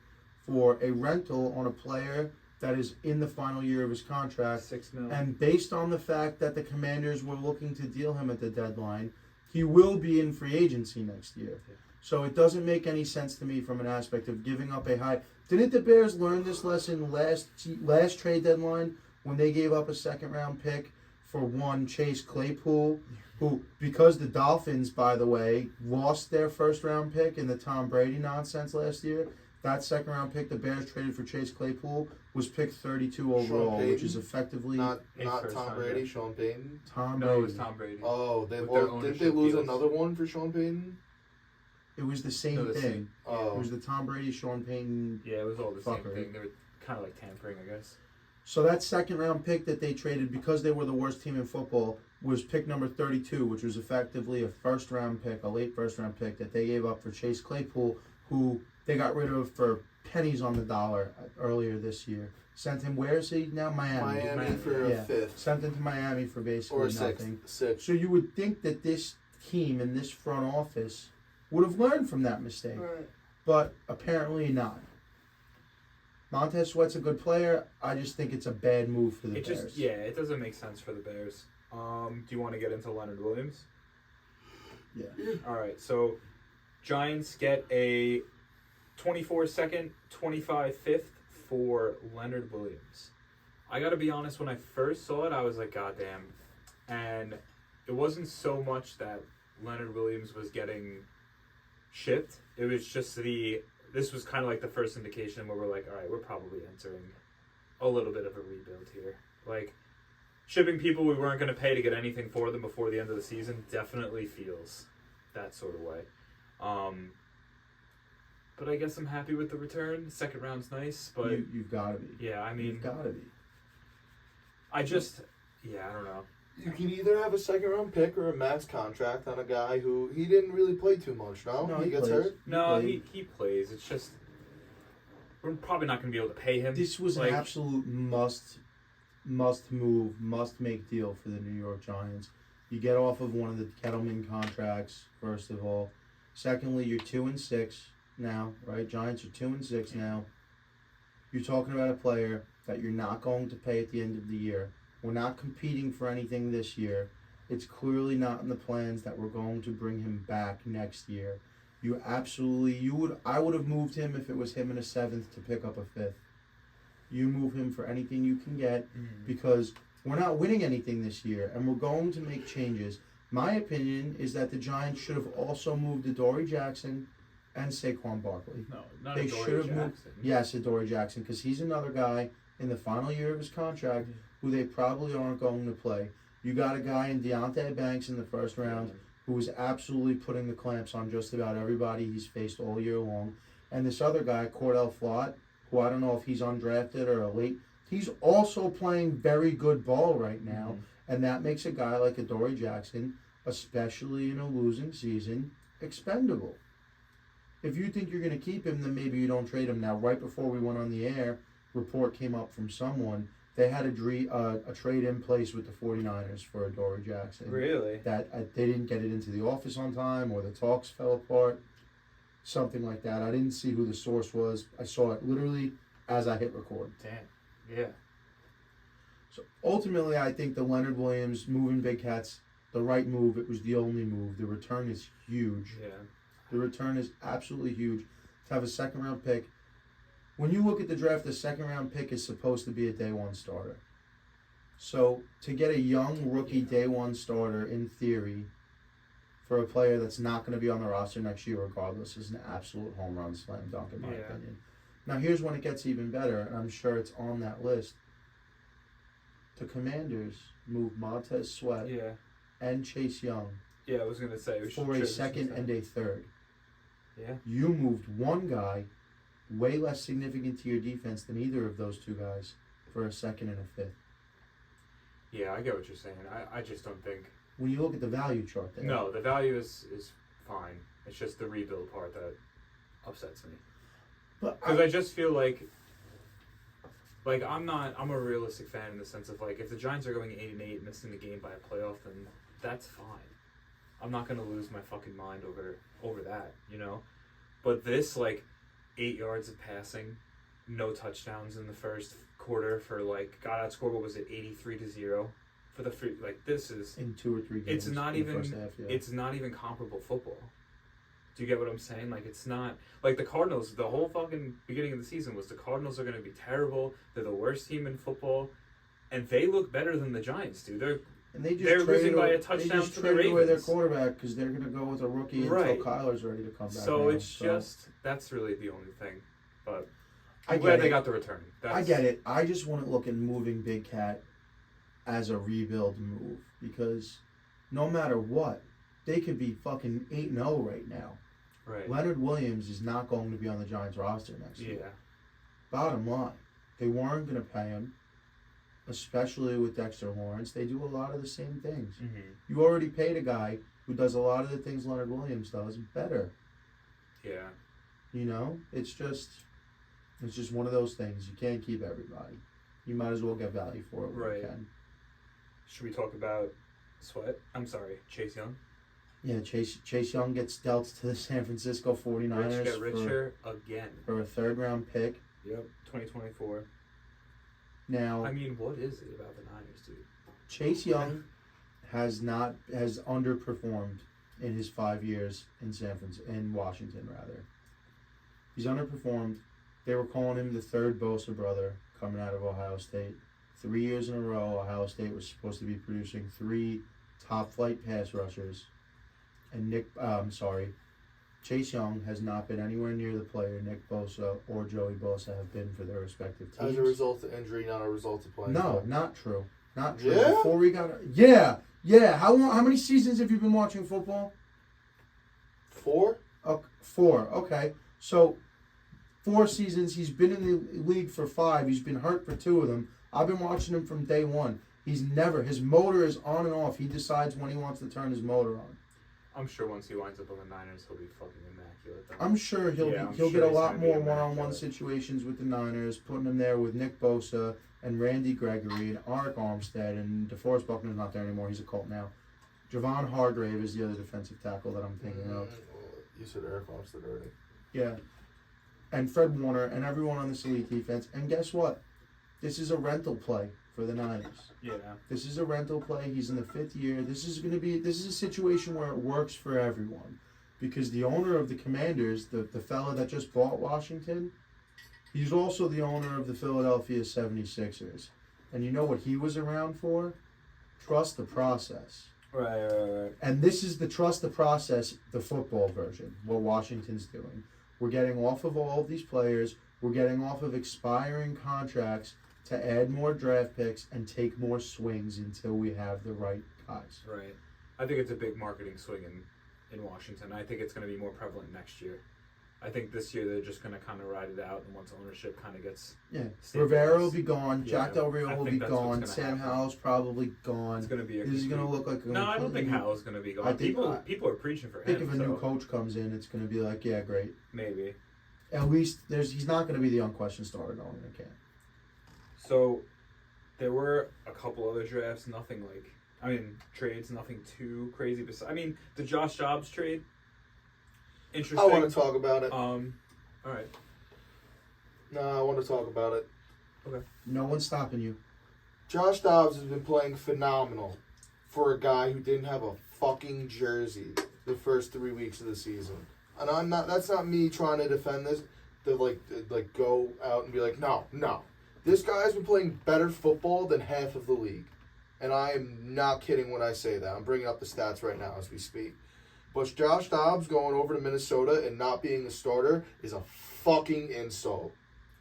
for a rental on a player that is in the final year of his contract. $6 million. And based on the fact that the Commanders were looking to deal him at the deadline, he will be in free agency next year. Yeah. So it doesn't make any sense to me from an aspect of giving up a high. Didn't the Bears learn this lesson last trade deadline when they gave up a second round pick for one Chase Claypool, who, because the Dolphins, by the way, lost their first round pick in the Tom Brady nonsense last year, That second round pick the Bears traded for Chase Claypool was picked 32 overall, Payton? which is effectively Not first Tom round Brady, pick. Sean Payton. Tom No, Brady. it was Tom Brady. Oh, With their didn't they ownership lose deals. another one for Sean Payton? It was the same No, the thing. same. Oh, It was the Tom Brady, Sean Payton. Yeah, it was all the same Fuckery. thing. They were kind of like tampering, I guess. So that second round pick that they traded because they were the worst team in football was pick number 32, which was effectively a first round pick, a late first round pick that they gave up for Chase Claypool, who they got rid of for pennies on the dollar earlier this year. Sent him, where is he now? Miami. Miami for Yeah. a fifth Sent him to Miami for or basically a nothing. sixth. So you would think that this team and this front office would have learned from that mistake, but apparently not. Montez Sweat's a good player. I just think it's a bad move for the It Bears. just, yeah, it doesn't make sense for the Bears. Do you want to get into Leonard Williams? Yeah. All right, so Giants get a 24 second, 25 fifth for Leonard Williams. I got to be honest, when I first saw it, I was like, God damn. And it wasn't so much that Leonard Williams was getting shipped. It was just this was kind of like the first indication where we're like, all right, we're probably entering a little bit of a rebuild here. Like, shipping people we weren't going to pay to get anything for them before the end of the season definitely feels that sort of way. But I guess I'm happy with the return. The second round's nice, but You've got to be. yeah, I mean, You've got to be. I don't know. You can either have a second round pick or a max contract on a guy who he didn't really play too much. No, he gets plays. hurt. No, played. he plays. It's just we're probably not going to be able to pay him. This was like, an absolute must move, must make deal for the New York Giants. You get off of one of the Kettleman contracts, first of all. Secondly, you're 2-6 now, right? Giants are 2-6 now. You're talking about a player that you're not going to pay at the end of the year. We're not competing for anything this year. It's clearly not in the plans that we're going to bring him back next year. I would have moved him if it was him in a seventh to pick up a fifth. You move him for anything you can get because we're not winning anything this year and we're going to make changes. My opinion is that the Giants should have also moved Adoree Jackson and Saquon Barkley. no, not They Adoree should have moved. Jackson. Yes, Adoree Jackson, because he's another guy in the final year of his contract who they probably aren't going to play. You got a guy in Deontay Banks in the first round who is absolutely putting the clamps on just about everybody he's faced all year long. And this other guy, Cordell Flott, who I don't know if he's undrafted or a late, he's also playing very good ball right now. And that makes a guy like Adoree Jackson, especially in a losing season, expendable. If you think you're going to keep him, then maybe you don't trade him. Now, right before we went on the air, report came up from someone. They had a trade in place with the 49ers for Adoree Jackson. Really? That they didn't get it into the office on time or the talks fell apart. Something like that. I didn't see who the source was. I saw it literally as I hit record. Damn. Yeah. So ultimately, I think the Leonard Williams moving Big Cats, the right move. It was the only move. The return is huge. Yeah. The return is absolutely huge. To have a second round pick. When you look at the draft, the second round pick is supposed to be a day one starter. So to get a young rookie day one starter, in theory, for a player that's not going to be on the roster next year regardless, is an absolute home run slam dunk in my opinion. Now here's when it gets even better, and I'm sure it's on that list. The Commanders moved Montez Sweat and Chase Young Yeah, I was going to say. We should for a trade this second instead. and a third. Yeah. You moved one guy, way less significant to your defense than either of those two guys, for a second and a fifth. Yeah, I get what you're saying. I just don't think. When you look at the value chart there. No, the value is fine. It's just the rebuild part that upsets me. Because I just feel like I'm a realistic fan in the sense of like if the Giants are going 8-8, missing the game by a playoff, then that's fine. I'm not gonna lose my fucking mind over that, you know. But this 8 yards of passing, no touchdowns in the first quarter for got outscored. What was it, 83-0 for the free? This is in 2 or 3 games. it's not in the even first half, yeah. it's not even comparable football. Do you get what I'm saying? It's not the Cardinals. The whole fucking beginning of the season was the Cardinals are going to be terrible. They're the worst team in football, and they look better than the Giants do. They're losing by a touchdown to the traded away their Ravens. quarterback because they're going to go with a rookie Right. until Kyler's ready to come back. So now. it's just that's really the only thing. But I I'm glad get they it. got the return. I get it. I just want to look at moving Big Cat as a rebuild move because no matter what, they could be fucking 8-0 right now. Right. Leonard Williams is not going to be on the Giants roster next year. Yeah. Bottom line, they weren't going to pay him, especially with Dexter Lawrence. They do a lot of the same things. Mm-hmm. You already paid a guy who does a lot of the things Leonard Williams does better. Yeah. You know, it's just one of those things. You can't keep everybody. You might as well get value for it when Right. you can. Should we talk about Chase Young? Yeah, Chase Young gets dealt to the San Francisco 49ers Rich get richer again. for a third-round pick. Yep, 2024. Now, I mean, what is it about the Niners, dude? Chase Young has underperformed in his 5 years in Washington rather. He's underperformed. They were calling him the third Bosa brother coming out of Ohio State. 3 years in a row, Ohio State was supposed to be producing 3 top-flight pass rushers. And Chase Young has not been anywhere near the player Nick Bosa or Joey Bosa have been for their respective teams. As a result of injury, not a result of playing. No, not true. Not true. Yeah? Before we got How many seasons have you been watching football? 4? 4. Okay. So 4 seasons. He's been in the league for 5. He's been hurt for 2 of them. I've been watching him from day one. His motor is on and off. He decides when he wants to turn his motor on. I'm sure once he winds up on the Niners, he'll be fucking immaculate. Though. I'm sure he'll sure get a he's lot gonna be more one-on-one immaculate. situations with the Niners, putting him there with Nick Bosa and Randy Gregory and Arik Armstead, and DeForest Buckner's not there anymore. He's a Colt now. Javon Hargrave is the other defensive tackle that I'm thinking of. You said Eric Armstead already. Yeah. And Fred Warner and everyone on this elite defense. And guess what? This is a rental play for the Niners. Yeah. This is a rental play. He's in the 5th year. This is a situation where it works for everyone. Because the owner of the Commanders, the fella that just bought Washington, he's also the owner of the Philadelphia 76ers. And you know what he was around for? Trust the process. Right. And this is the trust the process, the football version, what Washington's doing. We're getting off of all of these players. We're getting off of expiring contracts to add more draft picks and take more swings until we have the right guys. Right. I think it's a big marketing swing in Washington. I think it's going to be more prevalent next year. I think this year they're just going to kind of ride it out, and once ownership kind of gets stabilized. Rivera will be gone. Yeah, Jack Del Rio I will think be that's what's gone. gonna Sam happen. Howell's probably gone. It's going to be a This is going to complete- look like No, I don't think Howell's going to be gone. I think- people are preaching for I think him. if a so new coach comes in, it's going to be like, yeah, great. maybe. At least he's not going to be the unquestioned starter going in the camp. So there were a couple other drafts. Trades. Nothing too crazy. The Josh Jacobs trade. Interesting. I want to talk about it. All right. No, I want to talk about it. No one's stopping you. Josh Dobbs has been playing phenomenal for a guy who didn't have a fucking jersey the first 3 weeks of the season. And that's not me trying to defend this, to go out and be like, no. This guy's been playing better football than half of the league. And I am not kidding when I say that. I'm bringing up the stats right now as we speak. But Josh Dobbs going over to Minnesota and not being a starter is a fucking insult.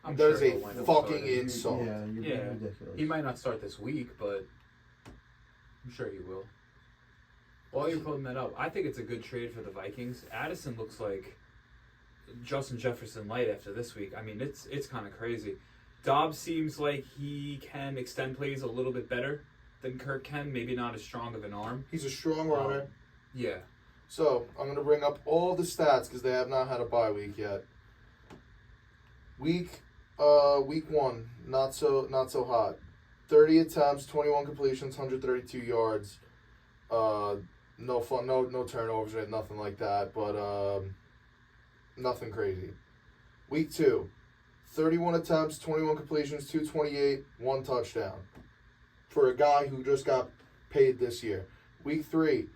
That is he'll a wind up fucking starting. insult. Yeah, you're Yeah. being ridiculous. He might not start this week, but I'm sure he will. While you're pulling that up, I think it's a good trade for the Vikings. Addison looks like Justin Jefferson light after this week. It's kind of crazy. Dobbs seems like he can extend plays a little bit better than Kirk can. Maybe not as strong of an arm. He's a strong runner. Yeah. So, I'm going to bring up all the stats because they have not had a bye week yet. Week 1, not so hot. 30 attempts, 21 completions, 132 yards. No turnovers or nothing like that, but nothing crazy. Week 2, 31 attempts, 21 completions, 228, 1 touchdown. For a guy who just got paid this year. Week 3,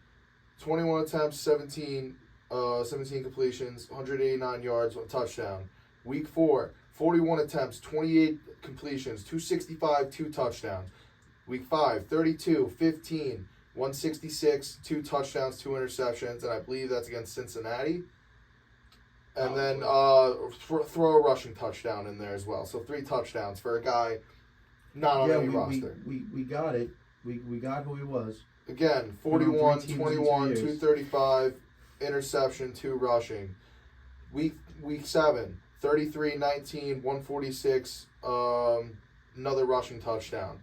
21 attempts, 17 completions, 189 yards, 1 touchdown. Week 4, 41 attempts, 28 completions, 265, 2 touchdowns. Week 5, 32, 15, 166, 2 touchdowns, 2 interceptions, and I believe that's against Cincinnati. And then throw a rushing touchdown in there as well. So 3 touchdowns for a guy not on any roster. We got it. We got who he was. Again, 41, 21, 235, interception, 2 rushing. Week 7, 33, 19, 146, another rushing touchdown.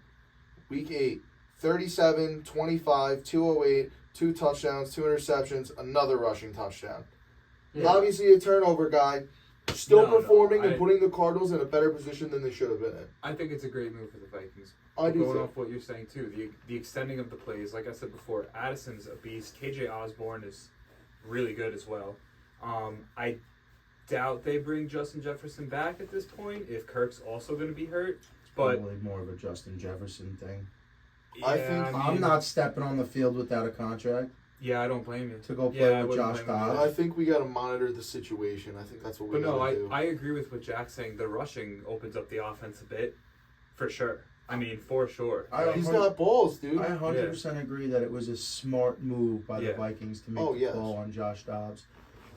Week 8, 37, 25, 208, 2 touchdowns, 2 interceptions, another rushing touchdown. Yeah. Obviously a turnover guy, still performing and I- putting the Cardinals in a better position than they should have been in. I think it's a great move for the Vikings. I do Going too. off what you're saying too, the extending of the plays, like I said before, Addison's a beast. KJ Osborne is really good as well. I doubt they bring Justin Jefferson back at this point if Kirk's also going to be hurt. But Probably more of a Justin Jefferson thing. I think- I'm not stepping on the field without a contract Yeah, I don't blame you. to go play Yeah, I with wouldn't Josh blame you. Dobbs. I think we got to monitor the situation. I think that's what we But no, got to do. I agree with what Jack's saying. The rushing opens up the offense a bit, for sure. I mean, for sure. He's got balls, dude. I 100% agree that it was a smart move by the Yeah. Vikings to make Oh, the yes. call on Josh Dobbs.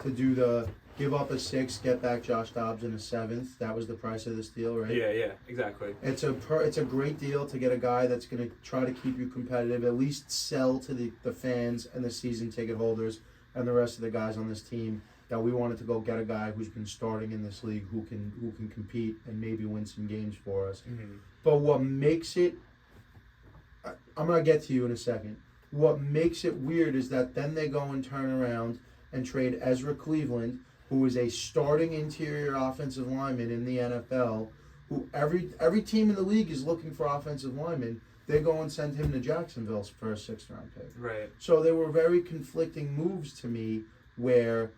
To do the give up a 6, get back Josh Dobbs in a 7th. That was the price of this deal, right? Yeah, exactly. It's a great deal to get a guy that's going to try to keep you competitive, at least sell to the fans and the season ticket holders and the rest of the guys on this team that we wanted to go get a guy who's been starting in this league who can compete and maybe win some games for us. Mm-hmm. But what makes it, I'm going to get to you in a second. What makes it weird is that then they go and turn around and trade Ezra Cleveland, who is a starting interior offensive lineman in the NFL, who every team in the league is looking for offensive linemen. They go and send him to Jacksonville for a 6th-round pick. Right. So they were very conflicting moves to me where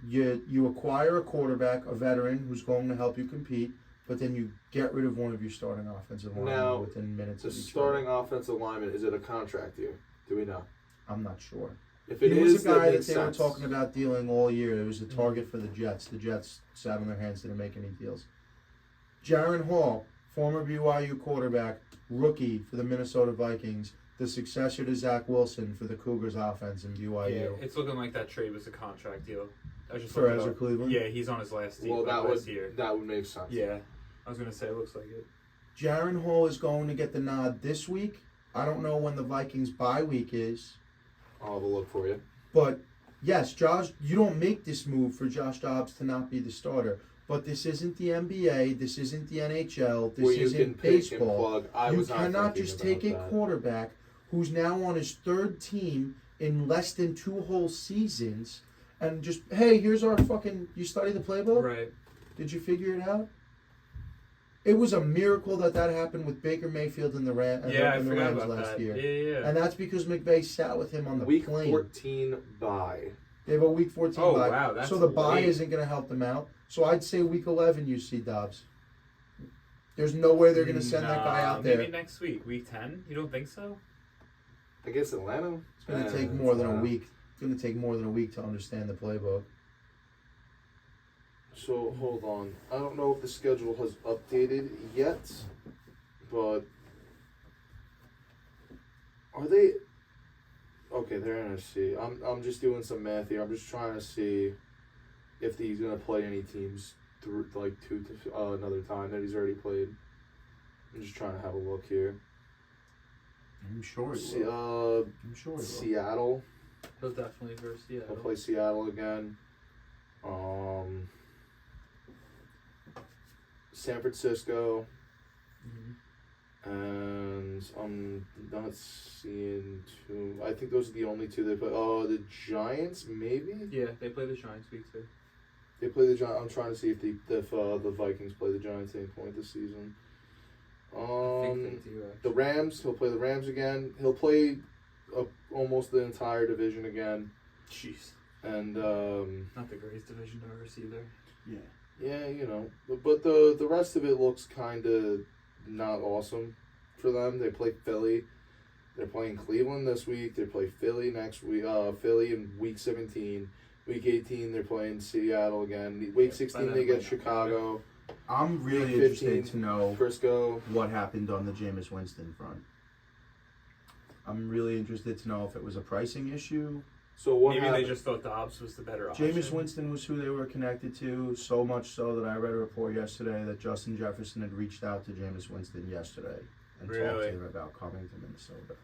you acquire a quarterback, a veteran who's going to help you compete, but then you get rid of one of your starting offensive linemen Now, within minutes The of each starting other. offensive lineman, is it a contract year? Do we know? I'm not sure. If He it was is, a guy that that makes they sense. were talking about dealing all year. It was a target for the Jets. The Jets sat on their hands, didn't make any deals. Jaron Hall, former BYU quarterback, rookie for the Minnesota Vikings, the successor to Zach Wilson for the Cougars offense in BYU. Yeah, it's looking like that trade was a contract deal. I just For looked it Ezra up. Cleveland? Yeah, he's on his last deal. Well, last year. that would make sense. Yeah, I was gonna say it looks like it. Jaron Hall is going to get the nod this week. I don't know when the Vikings bye week is. I'll have a look for you. But yes, Josh, you don't make this move for Josh Dobbs to not be the starter. But this isn't the NBA. This isn't the NHL. This Where you can isn't pick and baseball. plug. I You was not cannot thinking just about take a that. quarterback who's now on his 3rd team in less than 2 whole seasons and just, hey, here's our fucking, you study the playbook? Right. Did you figure it out? It was a miracle that happened with Baker Mayfield and the, Yeah, I and the forgot Rams about last that. year. Yeah. And that's because McVay sat with him on the Week plane. 14 bye. They have a week 14 Oh, bye. wow, that's so the bye late. isn't going to help them out. So I'd say week 11 you see Dobbs. There's no way they're going to send that guy out there. Maybe next week, week 10. You don't think so? Against Atlanta? It's going to take more than a week. It's going to take more than a week to understand the playbook. So, hold on. I don't know if the schedule has updated yet, but are they... Okay, they're NFC. I'm just doing some math here. I'm just trying to see if he's going to play any teams through, like, another time that he's already played. I'm just trying to have a look here. I'm sure he See, will. I'm sure he will. Seattle. He'll definitely verse I'll play Seattle again. San Francisco. And I'm not seeing too... I think those are the only 2 they play. Oh, the Giants, maybe? Yeah, they play the Giants week 2. They play the Giants. I'm trying to see if the Vikings play the Giants at any point this season. I think they do, The Rams, he'll play the Rams again. He'll play almost the entire division again. Jeez. And, Not the greatest division to ever see either. Yeah. yeah, you know. But the rest of it looks kind of not awesome for them. They play Philly. They're playing Cleveland this week. They play Philly next week. Philly in week 17. Week 18, they're playing Seattle again. Week 16, they get Chicago. I'm really Week 15, interested to know Frisco. what happened on the Jameis Winston front. I'm really interested to know if it was a pricing issue, So what Maybe happened? they just thought Dobbs was the better option. Jameis Winston was who they were connected to, so much so that I read a report yesterday that Justin Jefferson had reached out to Jameis Winston yesterday and talked Really? to him about coming to Minnesota.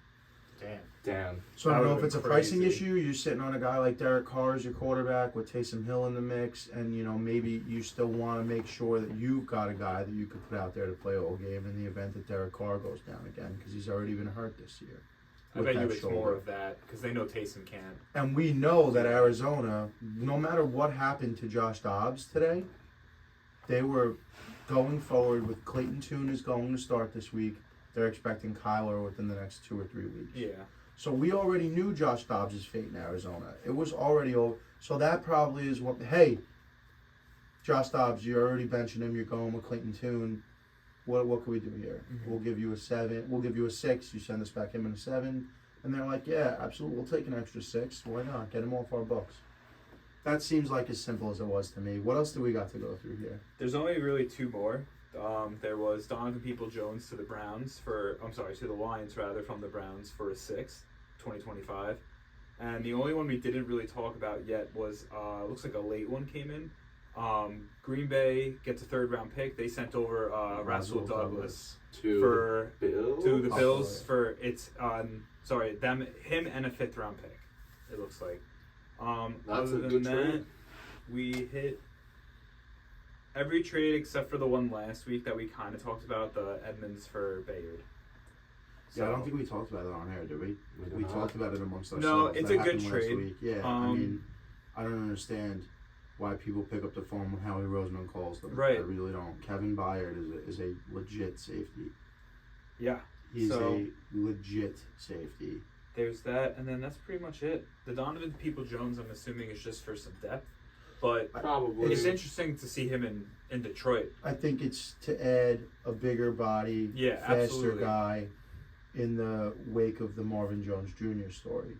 Damn. So I That don't know would've if it's a been pricing crazy. issue. You're sitting on a guy like Derek Carr as your quarterback with Taysom Hill in the mix, and maybe you still want to make sure that you've got a guy that you could put out there to play all game in the event that Derek Carr goes down again, because he's already been hurt this year. I with bet that you it's shoulder. more of that because they know Taysom can't. And we know that Arizona, no matter what happened to Josh Dobbs today, they were going forward with Clayton Tune is going to start this week. They're expecting Kyler within the next 2 or 3 weeks. Yeah. So we already knew Josh Dobbs' fate in Arizona. It was already over. So that probably is what, hey, Josh Dobbs, you're already benching him. You're going with Clayton Tune. What can we do here? Mhm. We'll give you a 7. We'll give you a 6. You send us back him in a 7. And they're like, yeah, absolutely. We'll take an extra 6. Why not? Get him off our books. That seems like as simple as it was to me. What else do we got to go through here? There's only really 2 more. There was Donovan Peoples-Jones to the to the Lions rather, from the Browns for a 6th, 2025. And the only one we didn't really talk about yet was, looks like a late one came in. Green Bay gets a 3rd-round pick. They sent over Rasul Douglas To to the Oh, Bills boy. for him and a 5th-round pick. It looks like. That's Other a than good that, trade. we hit every trade except for the one last week that we kind of talked about, the Edmonds for Bayard. Yeah, I don't think we talked about it on air, did we? We did talked about it amongst ourselves. No, it's That a good happened last trade. week. Yeah, I mean, I don't understand why people pick up the phone when Howie Roseman calls them. Right. I really don't. Kevin Byard is a legit safety. Yeah. He's So- a legit safety. There's that, and then that's pretty much it. The Donovan Peoples-Jones, I'm assuming, is just for some depth, but Probably. it's interesting to see him in Detroit. I think it's to add a bigger body, Yeah, faster absolutely. guy in the wake of the Marvin Jones Jr. story.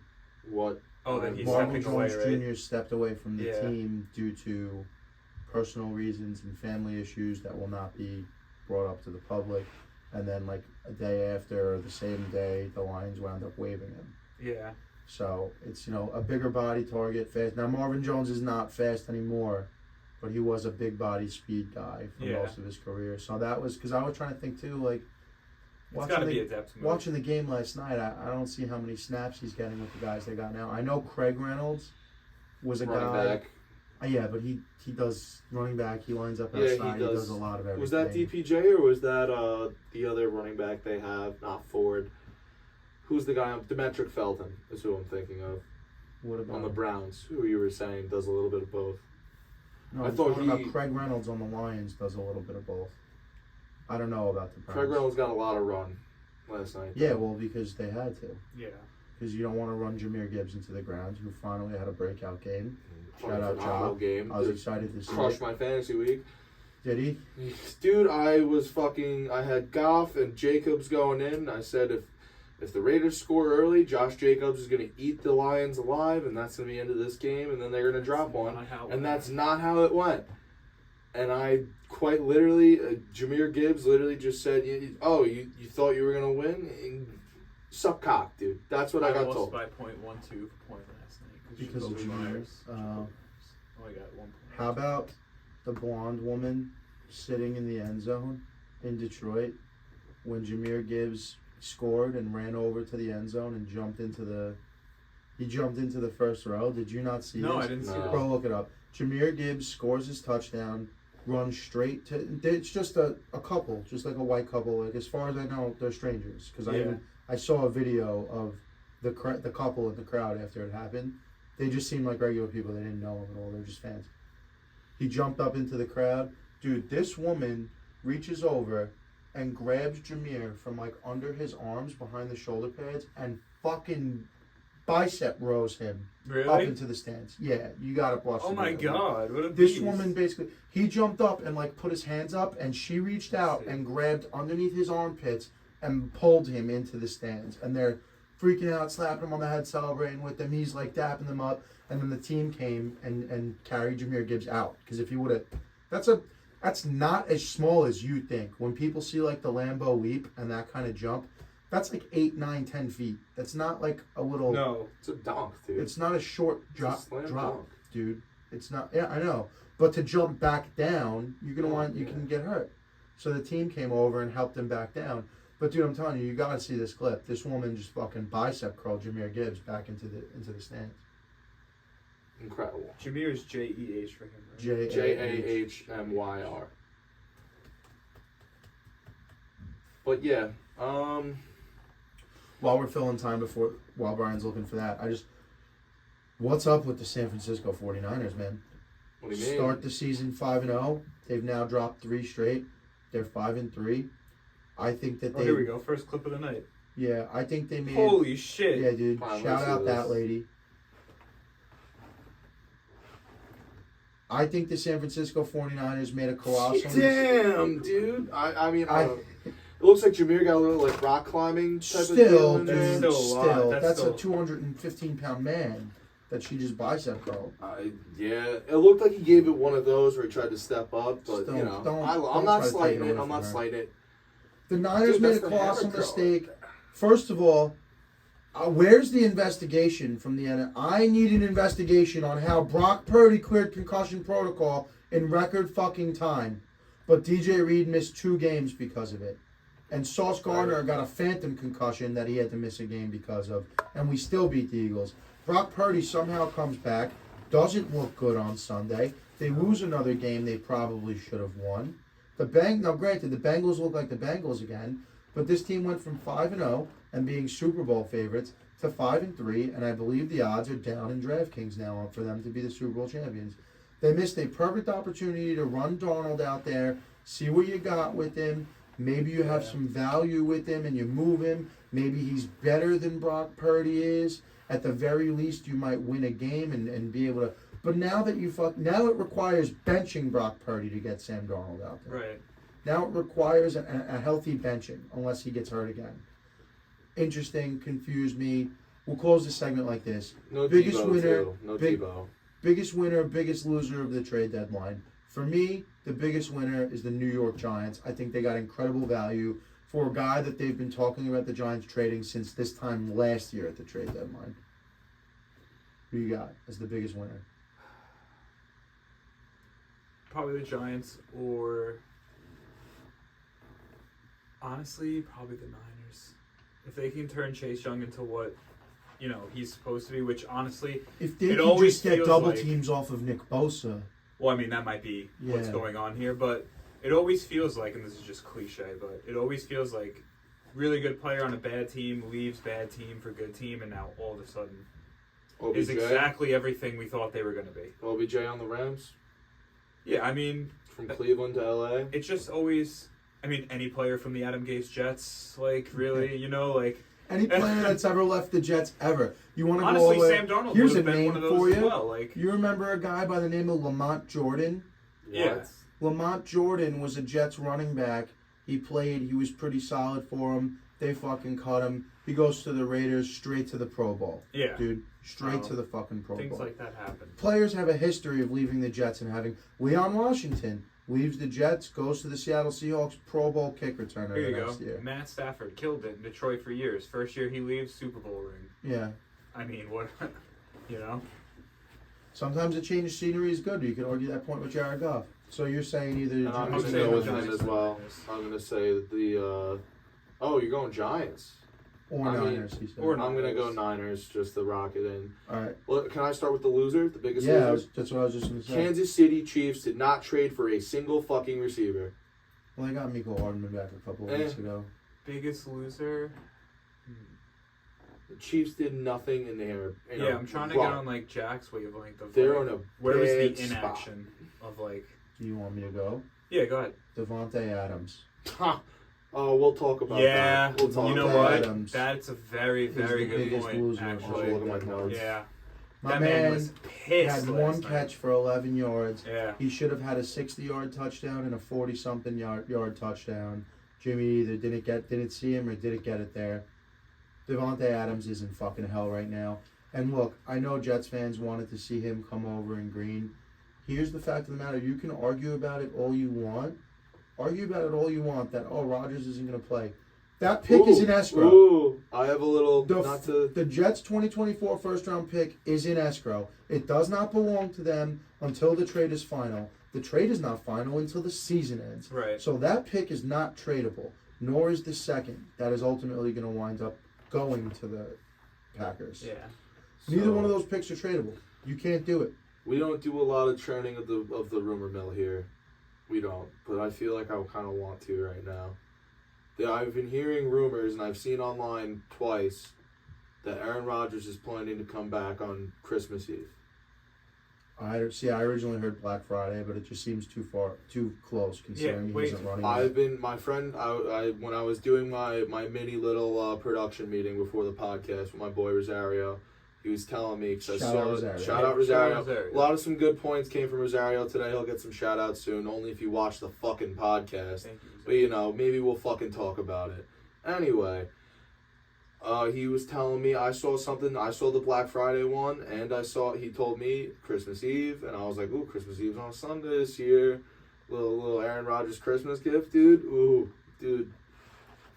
What? Oh, then he's Marvin stepping away, Jones right? Jr. stepped away from the Yeah. team due to personal reasons and family issues that will not be brought up to the public. And then, like a day after, or the same day, the Lions wound up waiving him. Yeah. So it's a bigger body target, fast. Now Marvin Jones is not fast anymore, but he was a big body speed guy for Yeah. most of his career. So that was because I was trying to think too, like It's got to be a depth move. watching the game last night. I don't see how many snaps he's getting with the guys they got now. I know Craig Reynolds was a Running guy. back. Yeah, but he does running back. He lines up Yeah, he outside. He does. does a lot of everything. Was that DPJ or was that the other running back they have? Not Ford. Who's the guy? Demetric Felton is who I'm thinking of. What about On the Browns, who you were saying does a little bit of both. No, I I'm thought talking about he- Craig Reynolds on the Lions does a little bit of both. I don't know about the Browns. Craig Reynolds got a lot of run last night. Yeah, well, because they had to. Yeah. Because you don't want to run Jameer Gibbs into the ground, who finally had a breakout game. Shout out, Phenomenal Ja. game. I was excited to see Crushed it. my fantasy week. Did he? Dude, I had Goff and Jacobs going in. I said if the Raiders score early, Josh Jacobs is going to eat the Lions alive, and that's going to be the end of this game, and then they're going to drop one. Not how it And went. that's not how it went. And I quite literally, Jameer Gibbs literally just said, you thought you were going to win? Suck cock, dude. That's what I got lost told. by 0.12 point last night Because of Jacoby Jameer. Myers. Oh, I got 1 point. How about the blonde woman sitting in the end zone in Detroit when Jameer Gibbs scored and ran over to the end zone and jumped into the first row? Did you not see No, this? I didn't see No. that. Bro, look it up. Jameer Gibbs scores his touchdown, runs straight to. It's just a couple, just like a white couple. Like as far as I know, they're strangers. Because Yeah. I saw a video of the couple in the crowd after it happened. They just seemed like regular people. They didn't know him at all. They're just fans. He jumped up into the crowd. Dude, this woman reaches over and grabs Jameer from like under his arms behind the shoulder pads and fucking bicep rows him up Really? into the stands. Yeah, you gotta watch. Oh the my video. God! What a This beast. woman basically, he jumped up and like put his hands up, and she reached out and grabbed underneath his armpits and pulled him into the stands. And they're freaking out, slapping him on the head, celebrating with them. He's like dapping them up, and then the team came and carried Jameer Gibbs out. Because if he would have, that's not as small as you think. When people see like the Lambeau leap and that kind of jump, That's like 8, 9, 10 feet. That's not like a little. No. It's a dunk, dude. It's not a short It's a drop, slam drop, dunk. dude. It's not. Yeah, I know. But to jump back down, you're gonna you can get hurt. So the team came over and helped him back down. But dude, I'm telling you, you gotta see this clip. This woman just fucking bicep curled Jahmyr Gibbs back into the stands. Incredible. Jahmyr is Jeh for him, right? Jahmyr. But yeah, While we're filling time while Brian's looking for that, what's up with the San Francisco 49ers, man? what do you mean? Start the season 5-0. They've now dropped 3 straight. They're 5-3. I think that Oh, here we go. First clip of the night. Yeah, I think they made. Holy shit. Yeah, dude. Fine, Shout let's out do that this. lady. I think the San Francisco 49ers made a colossal Damn, dude. I mean, it looks like Jahmyr got a little like rock climbing type of deal Still, in dude. there. Still a lot. That's Still- a 215-pound man that she just bicep curled. Yeah, it looked like he gave it one of those where he tried to step up, but Still, you know, don't I'm try not to slighting take it it. away I'm not from her. slighting it. The Niners Dude, made a that's the colossal hammer curl. mistake. First of all, where's the investigation from the NFL? I need an investigation on how Brock Purdy cleared concussion protocol in record fucking time, but DJ Reed missed 2 games because of it. And Sauce Gardner got a phantom concussion that he had to miss a game because of, and we still beat the Eagles. Brock Purdy somehow comes back, doesn't look good on Sunday. They lose another game they probably should have won. Now granted, the Bengals look like the Bengals again, but this team went from 5-0 and being Super Bowl favorites to 5-3, and I believe the odds are down in DraftKings now for them to be the Super Bowl champions. They missed a perfect opportunity to run Darnold out there, see what you got with him. Maybe you have some value with him and you move him. Maybe he's better than Brock Purdy is. At the very least, you might win a game and be able to. But now that now it requires benching Brock Purdy to get Sam Darnold out there. Right. Now it requires a healthy benching, unless he gets hurt again. Interesting, confused me. We'll close this segment like this. No Biggest Debo, winner, too. No big- Debo. Biggest winner, biggest loser of the trade deadline. For me, the biggest winner is the New York Giants. I think they got incredible value for a guy that they've been talking about the Giants trading since this time last year at the trade deadline. Who you got as the biggest winner? Probably the Giants, or honestly, probably the Niners. If they can turn Chase Young into what, he's supposed to be, which honestly, If they It could always just get feels double like- teams off of Nick Bosa. well, I mean, that might be what's Yeah. going on here, but it always feels like, and this is just cliche, but it always feels like really good player on a bad team leaves bad team for good team, and now all of a sudden is OBJ. exactly everything we thought they were going to be. OBJ on the Rams Yeah, I mean, from Cleveland to LA. it's just always, any player from the Adam Gase Jets, really, Any player that's ever left the Jets ever. You want to go all honestly, the way. Sam Darnold Here's would have a been name one of those for as you. well. You remember a guy by the name of Lamont Jordan? Yeah. What? Lamont Jordan was a Jets running back. He was pretty solid for him. They fucking cut him. He goes to the Raiders, straight to the Pro Bowl. Yeah. Dude, straight Oh. to the fucking Pro Things Bowl. like that happen. Players have a history of leaving the Jets and having. Leon Washington leaves the Jets, goes to the Seattle Seahawks, Pro Bowl kick returner Here the you go. next year. Matt Stafford killed it in Detroit for years. First year he leaves, Super Bowl ring. Yeah. I mean, what, Sometimes a change of scenery is good. You can argue that point with Jared Goff. So you're saying either And I'm I'm going to saying go the with him Giants as or well. Niners. I'm going to say the. You're going Giants. or I mean, Niners, he said. or I'm going to go Niners. Niners, just the rocket in. All right. Well, can I start with the loser, the biggest Yeah, loser? that's what I was just going to say. Kansas City Chiefs did not trade for a single fucking receiver. Well, they got Miko Hardman back a couple of weeks ago. Biggest loser? The Chiefs did nothing in there. Yeah, I'm trying to get on Jack's wavelength of They're on a where was the bad spot. inaction of Do you want me to go? Yeah, go ahead. Devontae Adams. Ha! Oh, we'll talk about Yeah, that. We'll talk you know about what? that. Adams That's a very, is very the good biggest point. loser of I'll Actually, look at my notes. yeah, My that man was pissed. had last one night. catch for 11 yards. Yeah, He should have had a 60-yard touchdown and a 40-something yard touchdown. Jimmy either didn't see him or didn't get it there. Devontae Adams is in fucking hell right now. And look, I know Jets fans wanted to see him come over in green. Here's the fact of the matter. You can argue about it all you want. Argue about it all you want that, Rodgers isn't going to play. That pick is in escrow. Ooh, I have a little. The Jets' 2024 first-round pick is in escrow. It does not belong to them until the trade is final. The trade is not final until the season ends. Right. So that pick is not tradable, nor is the second. That is ultimately going to wind up going to the Packers. Yeah. Neither one of those picks are tradable. You can't do it. We don't do a lot of churning of the rumor mill here. We don't, but I feel like I kind of want to right now. I've been hearing rumors, and I've seen online twice, that Aaron Rodgers is planning to come back on Christmas Eve. I originally heard Black Friday, but it just seems too close considering he isn't running. When I was doing my mini little production meeting before the podcast with my boy Rosario, he was telling me, because I saw shout out Rosario. A lot of some good points came from Rosario today. He'll get some shout outs soon, only if you watch the fucking podcast. Thank you. But maybe we'll fucking talk about it. Anyway, he was telling me, I saw the Black Friday one, and he told me Christmas Eve, and I was like, ooh, Christmas Eve's on Sunday this year. Little Aaron Rodgers Christmas gift, dude. Ooh, dude.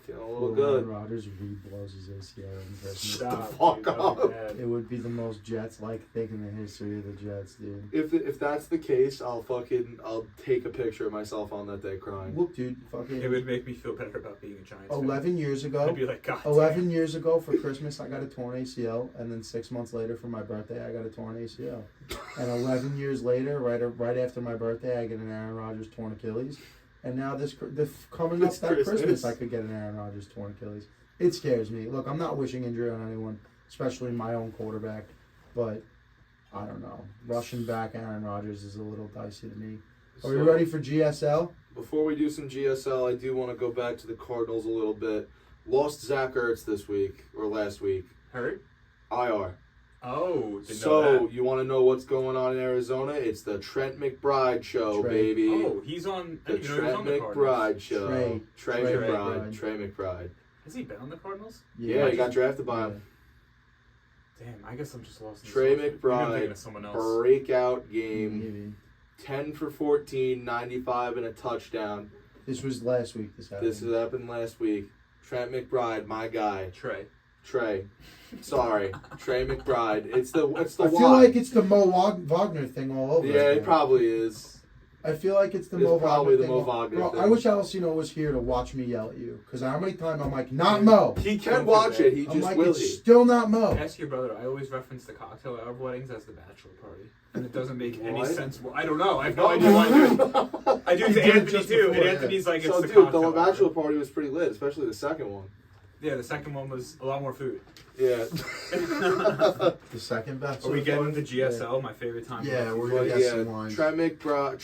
Feeling a little good. Aaron Rodgers blows his ACL in Christmas. Stop, fuck up. It would be the most Jets-like thing in the history of the Jets, dude. If that's the case, I'll take a picture of myself on that day crying. Look, dude, fucking. It would make me feel better about being a Giants fan. 11 years ago. I'd be like, God 11 years ago for Christmas, I got a torn ACL, and then 6 months later for my birthday, I got a torn ACL. And 11 years later, right after my birthday, I get an Aaron Rodgers torn Achilles. And now coming up that Christmas, I could get an Aaron Rodgers torn Achilles. It scares me. Look, I'm not wishing injury on anyone, especially my own quarterback. But I don't know. Rushing back Aaron Rodgers is a little dicey to me. Are we ready for GSL? Before we do some GSL, I do want to go back to the Cardinals a little bit. Lost Zach Ertz this week or last week. Hurt? IR. Oh, so you want to know what's going on in Arizona? It's the Trent McBride show, baby. Oh, he's on the Trent McBride show. Trey McBride. Has he been on the Cardinals? Yeah, he got drafted by him. Damn, I guess I'm just lost. Trey McBride, breakout game. 10 for 14, 95 and a touchdown. This was last week. This happened last week. Trent McBride, my guy. Trey. Sorry, Trey McBride. It's the I feel like it's the Mo Wagner thing all over. Yeah, it probably is. I feel like it's the Mo Wagner thing. I wish Alcino was here to watch me yell at you, because how many times I'm like, not Mo. He can watch it. He I'm just like, will. It's still not Mo. Ask your brother. I always reference the cocktail hour of weddings as the bachelor party, and it doesn't make any sense. I don't know. I have no idea why I do. I do to Anthony too, and Anthony's like, it's the cocktail hour. The bachelor party was pretty lit, especially the second one. Yeah, the second one was a lot more food. Yeah. The second best. Are we getting the GSL? My favorite time. Yeah, we're going to get some wine. Trey McBride.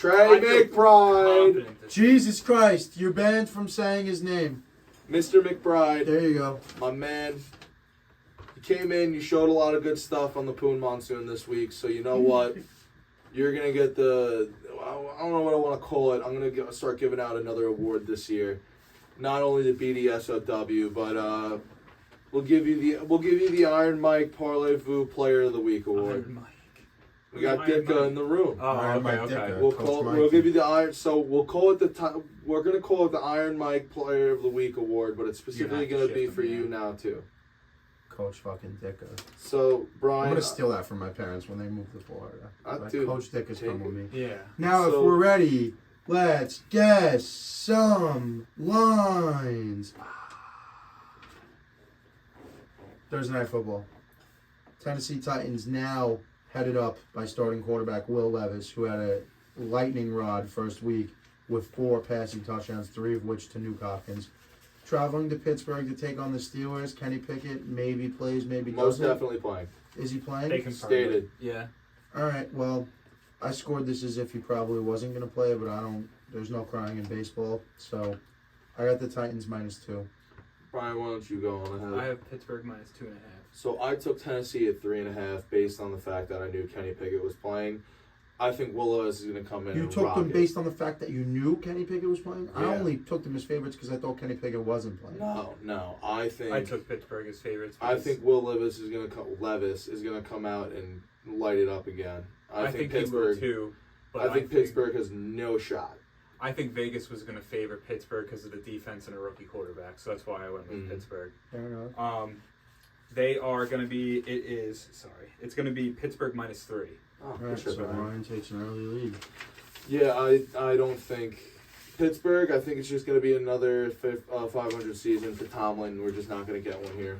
Jesus Christ, you're banned from saying his name. Mr. McBride. There you go. My man. You came in, you showed a lot of good stuff on the Poon Monsoon this week, so you know what? You're going to get I don't know what I want to call it. I'm going to start giving out another award this year. Not only the BDSOW, but we'll give you the Iron Mike Parlay-Vous Player of the Week award. Iron Mike. We got Ditka in the room. Oh, okay. We'll give you the Iron. So we'll call it we're gonna call it the Iron Mike Player of the Week award, but it's specifically gonna be for you now too. Coach fucking Ditka. So Bryan, I'm gonna steal that from my parents when they move to Florida. Coach Dicka's coming with me. Yeah. Now, if we're ready. Let's guess some lines. Thursday Night Football. Tennessee Titans now headed up by starting quarterback Will Levis, who had a lightning rod first week with 4 passing touchdowns, 3 of which to Nuke Hopkins. Traveling to Pittsburgh to take on the Steelers. Kenny Pickett maybe plays, maybe doesn't. Most definitely playing. Is he playing? They confirmed Stated. it. Yeah. All right, well, I scored this as if he probably wasn't going to play, but there's no crying in baseball. So I got the Titans -2. Bryan, why don't you go on ahead? I have Pittsburgh -2.5. So I took Tennessee at 3.5 based on the fact that I knew Kenny Pickett was playing. I think Will Levis is going to come in You and took rock them it. based on the fact that you knew Kenny Pickett was playing? Yeah. I only took them as favorites because I thought Kenny Pickett wasn't playing. No. I took Pittsburgh as favorites. I think Will Levis is going to come out and light it up again. I think Pittsburgh he will too. I think Pittsburgh has no shot. I think Vegas was going to favor Pittsburgh because of the defense and a rookie quarterback, so that's why I went with Pittsburgh. Fair enough. They are going to be. It's going to be Pittsburgh -3. Oh, All right, so Ryan takes an early lead. Yeah, I don't think Pittsburgh. I think it's just going to be another 500 season for Tomlin. We're just not going to get one here.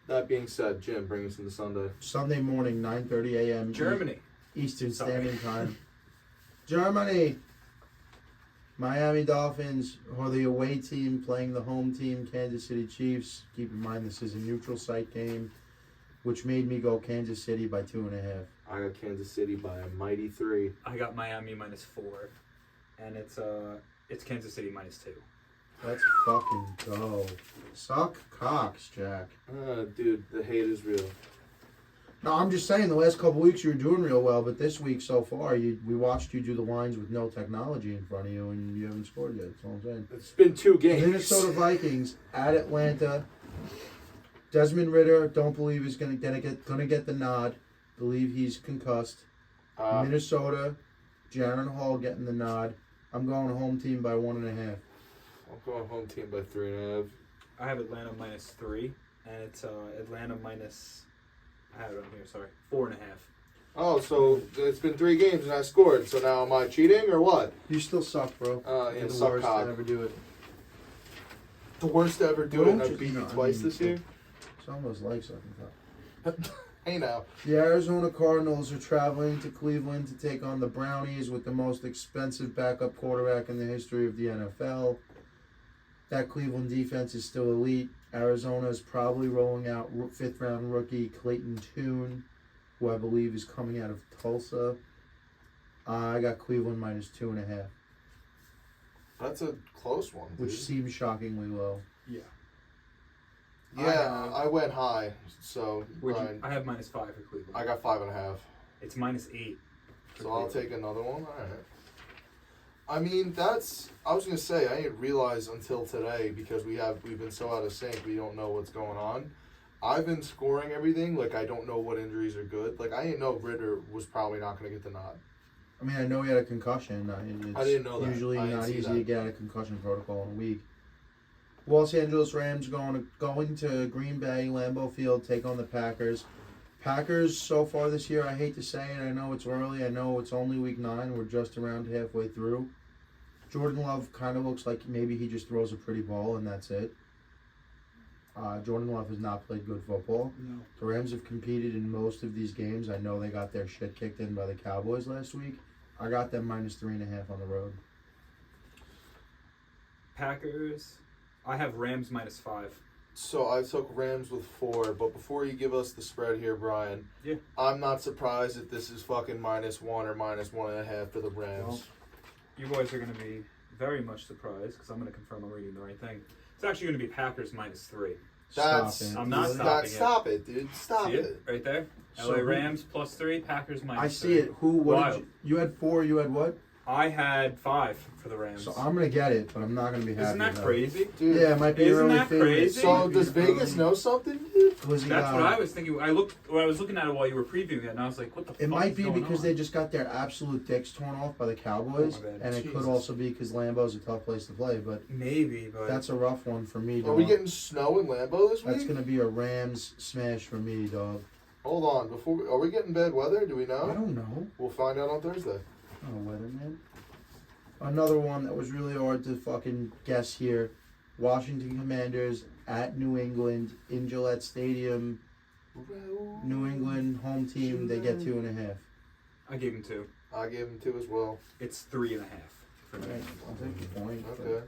That being said, Jim, bring us into Sunday. Sunday morning, 9:30 a.m. Germany. Eastern Sorry. Standard Time. Germany. Miami Dolphins are the away team playing the home team, Kansas City Chiefs. Keep in mind this is a neutral site game, which made me go Kansas City by 2.5. I got Kansas City by a mighty 3. I got Miami -4, and it's Kansas City -2. Let's fucking go. Suck cocks, Jack. Dude, the hate is real. No, I'm just saying the last couple weeks you were doing real well, but this week so far we watched you do the lines with no technology in front of you, and you haven't scored yet. That's all I'm saying. It's been 2 games. Minnesota Vikings at Atlanta. Desmond Ridder, don't believe is gonna get the nod. Believe he's concussed. Minnesota, Jaron Hall getting the nod. I'm going home team by 1.5. I'm going home team by 3.5. I have Atlanta -3, and it's Atlanta minus. I have it on here. Sorry, 4.5. Oh, so it's been 3 games and I scored. So now am I cheating or what? You still suck, bro. Yeah, You're the suck worst cock. to ever do it. The worst to ever do it, and Don't I you- beat you no, I twice mean, this year. It's almost like sucking cock. Hey now. The Arizona Cardinals are traveling to Cleveland to take on the Brownies with the most expensive backup quarterback in the history of the NFL. That Cleveland defense is still elite. Arizona is probably rolling out 5th-round rookie Clayton Tune, who I believe is coming out of Tulsa. I got Cleveland -2.5, That's a close one, dude. which seems shockingly low. Yeah. Yeah, I went high. So, Brian, I have -5 for Cleveland. I got 5.5. It's -8. So I'll take another one. All right. I mean, I was gonna say I didn't realize until today because we've been so out of sync. We don't know what's going on. I've been scoring everything. Like I don't know what injuries are good. Like I didn't know Ritter was probably not gonna get the nod. I mean, I know he had a concussion. It's I didn't know that. Usually I didn't not see easy that. to get out of concussion protocol in a week. Los Angeles Rams going to Green Bay, Lambeau Field, take on the Packers. Packers so far this year, I hate to say it, I know it's early, I know it's only week 9, we're just around halfway through. Jordan Love kind of looks like maybe he just throws a pretty ball and that's it. Jordan Love has not played good football. No. The Rams have competed in most of these games. I know they got their shit kicked in by the Cowboys last week. I got them -3.5 on the road. Packers. I have Rams -5. So I took Rams with 4. But before you give us the spread here, Brian, Yeah. I'm not surprised if this is fucking -1 or -1.5 for the Rams. Well, you boys are going to be very much surprised because I'm going to confirm I'm reading the right thing. It's actually going to be Packers -3. That's Stop it. I'm not that- stopping it. Stop it, dude. Stop See it right there? So LA who- Rams +3, Packers -3. I see it. What Wild. did you had 4, you had what? I had 5 for the Rams. So I'm going to get it, but I'm not going to be happy. Isn't that about crazy? Dude. It. Yeah, it might be Isn't early that favorite. crazy? So Might does be Vegas early. know something, dude? Glizzy That's got what it. I was thinking. I was looking at it while you were previewing it, and I was like, "What the?" It fuck might is be going because on? they just got their absolute dicks torn off by the Cowboys, Oh my bad. and it Jesus. could also be because Lambeau's a tough place to play. But Maybe, but that's a rough one for me, Are dog. we getting snow in Lambeau this week? That's going to be a Rams smash for me, dog. Hold on. Are we getting bad weather? Do we I know? don't know. We'll find out on Thursday. Oh, weatherman. Another one that was really hard to fucking guess here. Washington Commanders at New England in Gillette Stadium. New England home team. They get 2.5. I gave him 2. I gave him 2 as well. It's 3.5 for me. Alright, I'll take the point. Okay.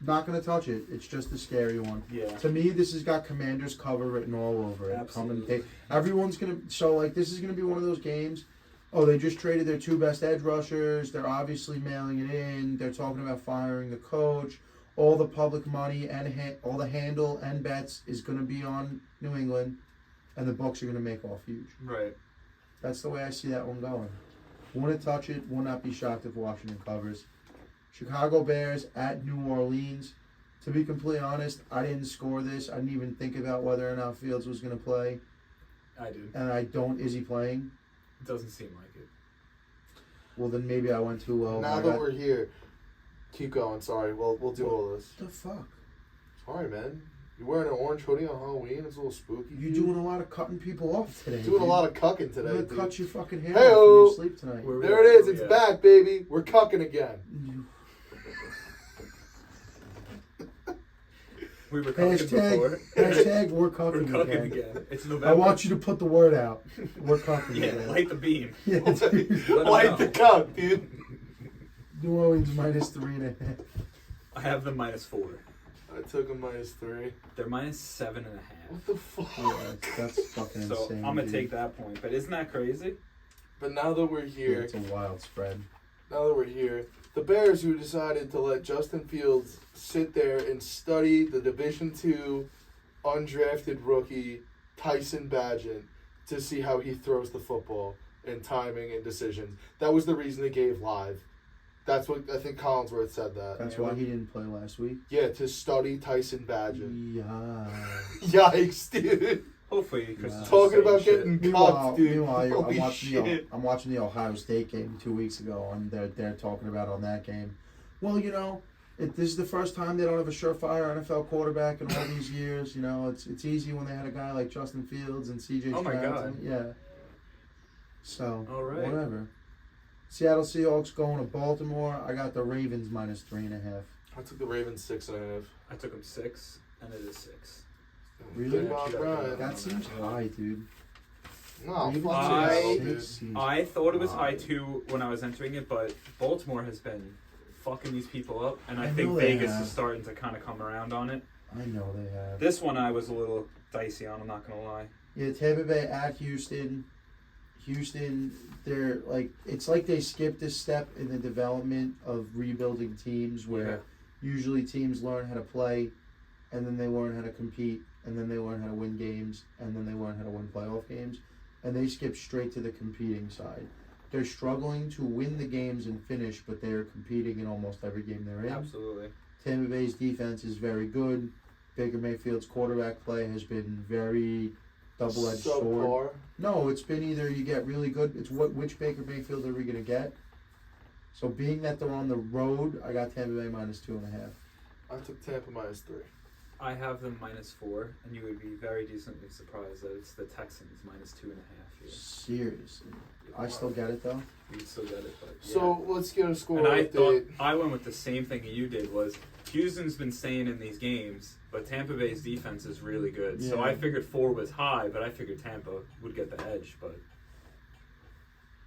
Not gonna touch it. It's just a scary one. Yeah. To me, this has got Commanders cover written all over it. Absolutely. Everyone's gonna. So like, this is gonna be one of those games. Oh, they just traded their 2 best edge rushers. They're obviously mailing it in. They're talking about firing the coach. All the public money and all the handle and bets is gonna be on New England, and the books are gonna make off huge. Right. That's the way I see that one going. Wouldn't touch it. Will not be shocked if Washington covers. Chicago Bears at New Orleans. To be completely honest, I didn't score this. I didn't even think about whether or not Fields was going to play. I did. And I don't. Is he playing? It doesn't seem like it. Well, then maybe I went too low. Now that we're here, keep going. Sorry, we'll do all this. What the fuck? Sorry, man. You're wearing an orange hoodie on Halloween. It's a little spooky. You're doing a lot of cutting people off today. Doing a dude. lot of cucking I'm today, gonna dude. cut your fucking hair Hey-o. off when you sleep tonight. There it is. It's back, baby. We're cucking again. We were cucking before. Hashtag we're We're cucking cucking again. again. It's November. I want you to put the word out. We're cucking Yeah, again. light the beam. Yeah, dude. Let 'em Light know. the cuck, dude. New Orleans -3.5. I have them -4. I took a -3. They're -7.5. What the fuck? Yeah, that's fucking So insane. I'm gonna dude. take that point. But isn't that crazy? But now that we're Yeah, here, it's a wild spread. the Bears who decided to let Justin Fields sit there and study the Division II undrafted rookie Tyson Bagent to see how he throws the football and timing and decisions. That was the reason they gave live. That's what I think Collinsworth said that. That's why he didn't play last week. Yeah, to study Tyson Bagent. Yeah. Yikes, dude. Hopefully, Chris Wow. is Talking saying about shit. getting Meanwhile, cucked, dude. meanwhile Holy shit. I'm watching the Ohio State game 2 weeks ago, and they're talking about on that game. Well, this is the first time they don't have a surefire NFL quarterback in all these years. It's easy when they had a guy like Justin Fields and C.J. Oh my Stroud. God. Yeah. So All right. whatever. Seattle Seahawks going to Baltimore. I got the Ravens -3.5. I took the Ravens 6.5. I took them 6, and it is 6. Really? Big Bob Bryan. That seems high, dude. No, Ravens fuck I- Seattle, +6 dude. seems I thought it was high too when I was entering it, but Baltimore has been fucking these people up, and I I think know they Vegas have. is starting to kind of come around on it. I know they have. This one I was a little dicey on. I'm not gonna lie. Yeah, Tampa Bay at Houston. Houston, it's like they skipped a step in the development of rebuilding teams where usually teams learn how to play, and then they learn how to compete, and then they learn how to win games, and then they learn how to win playoff games, and they skip straight to the competing side. They're struggling to win the games and finish, but they're competing in almost every game they're in. Absolutely. Tampa Bay's defense is very good. Baker Mayfield's quarterback play has been very double-edged sword. Subpar. No, it's been either you get really good. It's which Baker Mayfield are we gonna get? So being that they're on the road, I got Tampa Bay -2.5. I took Tampa -3. I have them -4, and you would be very decently surprised that it's the Texans -2.5 here. Seriously, I still get it though. You would still get it, but yeah. So let's get a score And I thought update. I went with the same thing you did. Was Houston's been staying in these games, but Tampa Bay's defense is really good. So Yeah. I figured 4 was high, but I figured Tampa would get the edge. But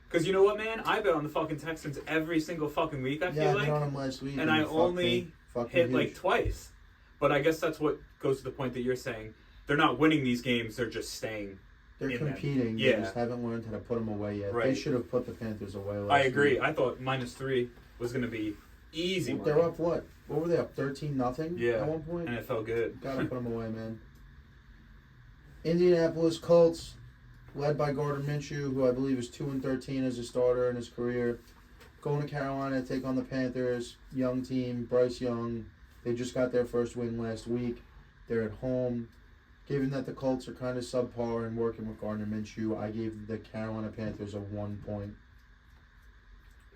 because you know what, man, I bet on the fucking Texans every single fucking week. I Yeah, feel I like, bet on them last week, and I fucked only me. Fucked me hit like huge. twice. But I guess that's what goes to the point that you're saying. They're not winning these games; they're just staying. They're in them. competing. Yeah. They just haven't learned how to put them away yet. They Right. should have put the Panthers away last I agree. week. I thought -3 was going to be easy. They're money. up what? What were they up? 13-0? Yeah. At one point. And it felt good. Gotta put them away, man. Indianapolis Colts, led by Gardner Minshew, who I believe is 2-13 as a starter in his career. Going to Carolina to take on the Panthers. Young team, Bryce Young. They just got their first win last week. They're at home. Given that the Colts are kind of subpar and working with Gardner Minshew, I gave the Carolina Panthers a 1-point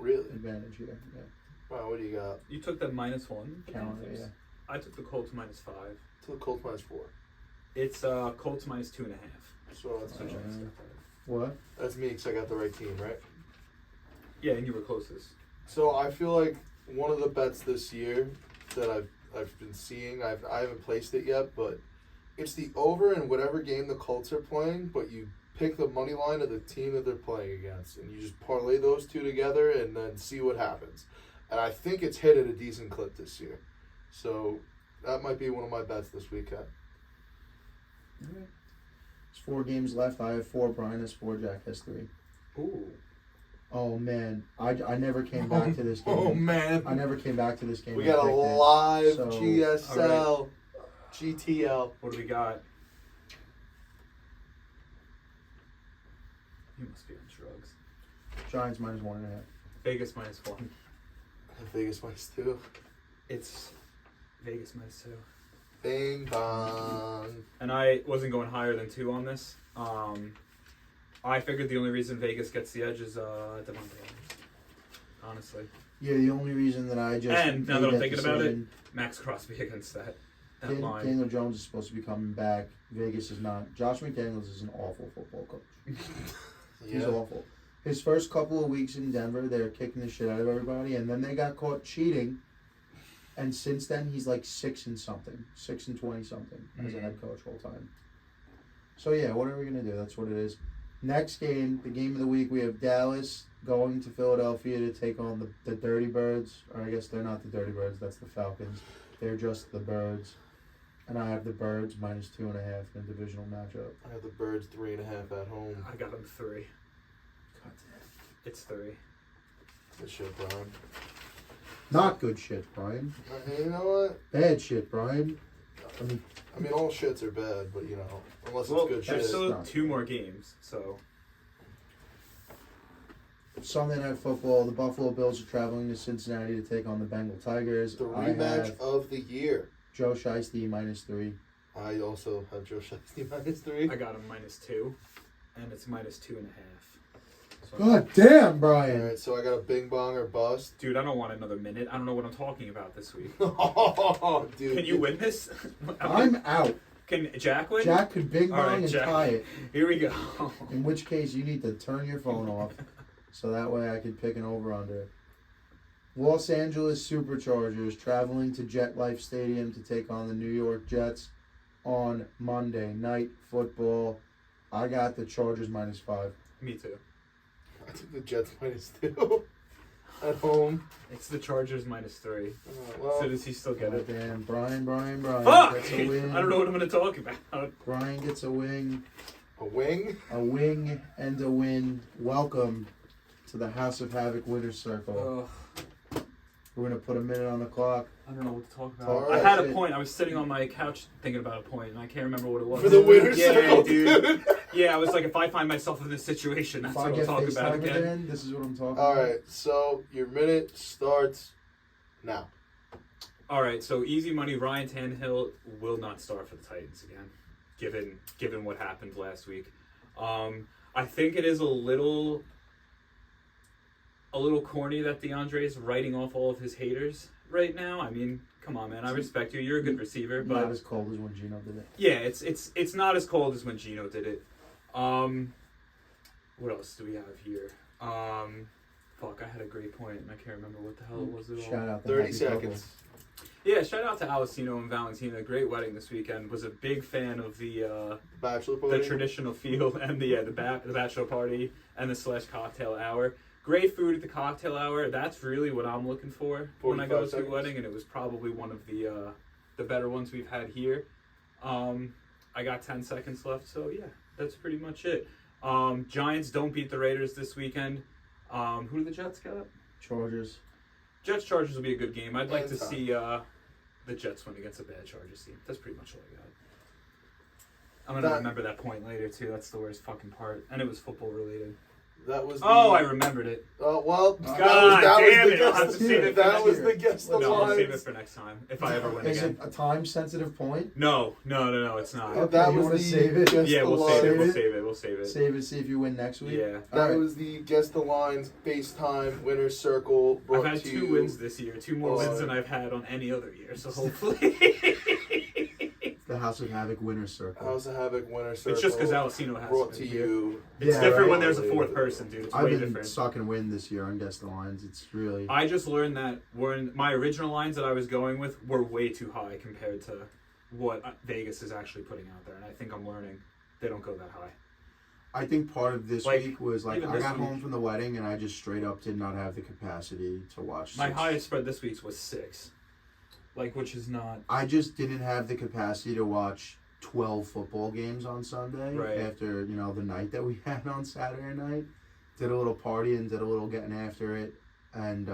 Really? advantage here. Yeah. Wow, what do you got? You took that -1. Carolina, yeah. I took the Colts -5. To the Colts -4. It's Colts -2.5. So that's, So Giants got that. What? that's me because I got the right team, right? Yeah, and you were closest. So I feel like one of the bets this year that I've been seeing, I haven't placed it yet, but it's the over in whatever game the Colts are playing, but you pick the money line of the team that they're playing against, and you just parlay those two together and then see what happens. And I think it's hit at a decent clip this year. So that might be one of my bets this weekend. There's 4 games left. I have 4. Bryan has 4. Jack has 3. Ooh. Oh man, I never came back to this game. Oh man, I never came back to this game. we I got a picked it. live So- GSL, GTL. What do we got? You must be on drugs. Giants -1.5. Vegas -1. Vegas -2. It's Vegas -2. Bing bong. And I wasn't going higher than 2 on this. I figured the only reason Vegas gets the edge is Devontae Adams. honestly. Yeah, the only reason that I just And now that I'm made thinking about it, decision- Max Crosby against that line. Daniel Jones is supposed to be coming back. Vegas is not. Josh McDaniels is an awful football coach. He's awful. His first couple of weeks in Denver, they were kicking the shit out of everybody, and then they got caught cheating. And since then, he's like 6 and 20 something as a head coach all time. So yeah, what are we gonna do? That's what it is. Next game, the game of the week, we have Dallas going to Philadelphia to take on the Dirty Birds. Or I guess they're not the Dirty Birds. That's the Falcons. They're just the Birds. And I have the Birds -2.5 in a divisional matchup. I have the Birds 3.5 at home. I got him 3. God damn. It's 3. Good shit, Brian. Not good shit, Brian. You know what? Bad shit, Brian. I mean, all shits are bad, but unless Well, it's good there's shit. still 2 more games, so. Sunday Night Football, the Buffalo Bills are traveling to Cincinnati to take on the Bengal Tigers. The I rematch have of the year. Joe Shiesty -3. I also have Joe Shiesty -3. I got him -2, and it's -2.5. So God damn, All Brian. right, so I got a bing bong or bust. dude, I don't want another minute. I don't know what I'm talking about this week. Oh, dude. Can you win this? I'm out. Can Jack win? Jack could bing All bong right, and Jack. tie it. Here we go. In which case, you need to turn your phone off so that way I can pick an over-under. Los Angeles Superchargers traveling to JetLife Stadium to take on the New York Jets on Monday Night Football. I got the Chargers -5. Me too. I took the Jets -2 at home. It's the Chargers -3. Well, So does he still get it? Damn, Brian Fuck! gets a win. I don't know what I'm going to talk about. Brian gets a wing. a wing. A wing and a win. Welcome to the House of Havoc Winner's Circle. We're going to put a minute on the clock. I don't know what to talk about. All I right, had a shit. point. I was sitting on my couch thinking about a point, and I can't remember what it was. For the winner's yeah, circle, dude. Yeah, I was like, if I find myself in this situation, that's If what I I'll get talk about FaceTime again. this is what I'm talking All about. right, so your minute starts now. All right, so easy money. Ryan Tannehill will not start for the Titans again, given what happened last week. I think it is a little corny that DeAndre is writing off all of his haters right now. I mean, come on, man. I respect you. You're a good receiver, but Not as cold as when Gino did it. yeah, it's not as cold as when Gino did it. What else do we have here? Fuck, I had a great point and I can't remember what the hell it was at all. Shout out to 30 Happy seconds. Yeah, shout out to Alessino and Valentina. Great wedding this weekend. Was a big fan of the Bachelor party. traditional feel and the bachelor party and the / cocktail hour. Great food at the cocktail hour. That's really what I'm looking for when I go 45 to a seconds. wedding, and it was probably one of the better ones we've had here. I got 10 seconds left, so yeah, that's pretty much it. Giants don't beat the Raiders this weekend. Who do the Jets got? Chargers. Jets Chargers will be a good game. I'd like to Anytime. see the Jets win against a bad Chargers team. That's pretty much all I got. I'm gonna That- remember that point later too. That's the worst fucking part, and it was football related. That was. Oh, I remembered it. Oh well. God that was damn the it, I'll have guess. to save it for That next was year. the guess. The No, I'll save it lines. for next time if I ever win Is again. it a time-sensitive point? No, it's not. Okay, That you was wanna the save it? guess Yeah, the we'll save it. lines. We'll it? save it. We'll save it. Save it, see if you win next week. Yeah. That Alright. was the guess the lines FaceTime winner's circle. Brought I've had to 2 you. wins this year. 2 more wins than I've had on any other year. So hopefully. The House of Havoc Winner's Circle. House of Havoc winner's circle. It's just because Alessino has brought it to here. you. It's Yeah, different right. when there's a 4th person, dude. It's I've way been different. sucking wind this year on Guess the Lines. It's really... I just learned that my original lines that I was going with were way too high compared to what Vegas is actually putting out there, and I think I'm learning they don't go that high. I think part of this Like, week was like even I this got week- home from the wedding and I just straight up did not have the capacity to watch. My 6. highest spread this week was 6, which is not. I just didn't have the capacity to watch 12 football games on Sunday Right. after the night that we had on Saturday night. Did a little party and did a little getting after it, and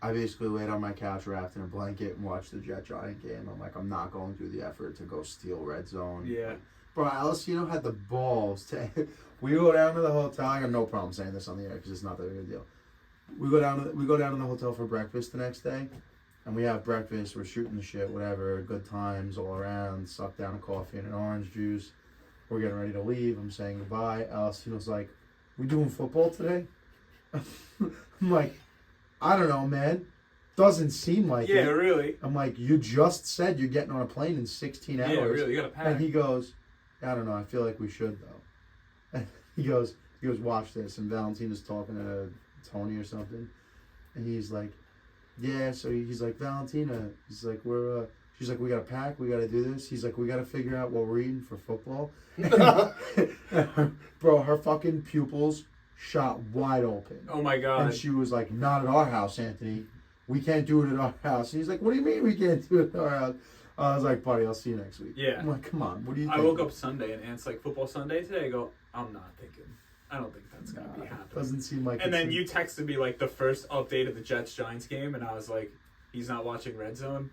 I basically laid on my couch wrapped in a blanket and watched the Jet Giant game. I'm like, I'm not going through the effort to go steal red zone. Yeah. Bro, Alessino had the balls to. We go down to the hotel. I have no problem saying this on the air because it's not that big a deal. We go down to the hotel for breakfast the next day, and we have breakfast. We're shooting the shit, whatever, good times all around. Suck down a coffee and an orange juice. We're getting ready to leave. I'm saying goodbye. Alessino's like, "We doing football today?" I'm like, I don't know, man. Doesn't seem like Yeah, it. really. I'm like, you just said you're getting on a plane in 16 hours. Yeah, really. You got to pack. And he goes, I don't know. I feel like we should though. And he goes, watch this. And Valentina's talking to Tony or something, and he's like, yeah. So he's like, Valentina. He's like, she's like, we gotta pack. We gotta do this. He's like, we gotta figure out what we're eating for football. Bro, her fucking pupils shot wide open. Oh my God. And she was like, not at our house, Anthony. We can't do it at our house. And he's like, what do you mean we can't do it at our house? I was like, buddy, I'll see you next week. Yeah. I'm like, come on, what do you think? I woke up Sunday and Ant's like, football Sunday today? I go, I'm not thinking. I don't think that's going to be happening. Doesn't seem like And then you texted me like the first update of the Jets-Giants game, and I was like, he's not watching Red Zone.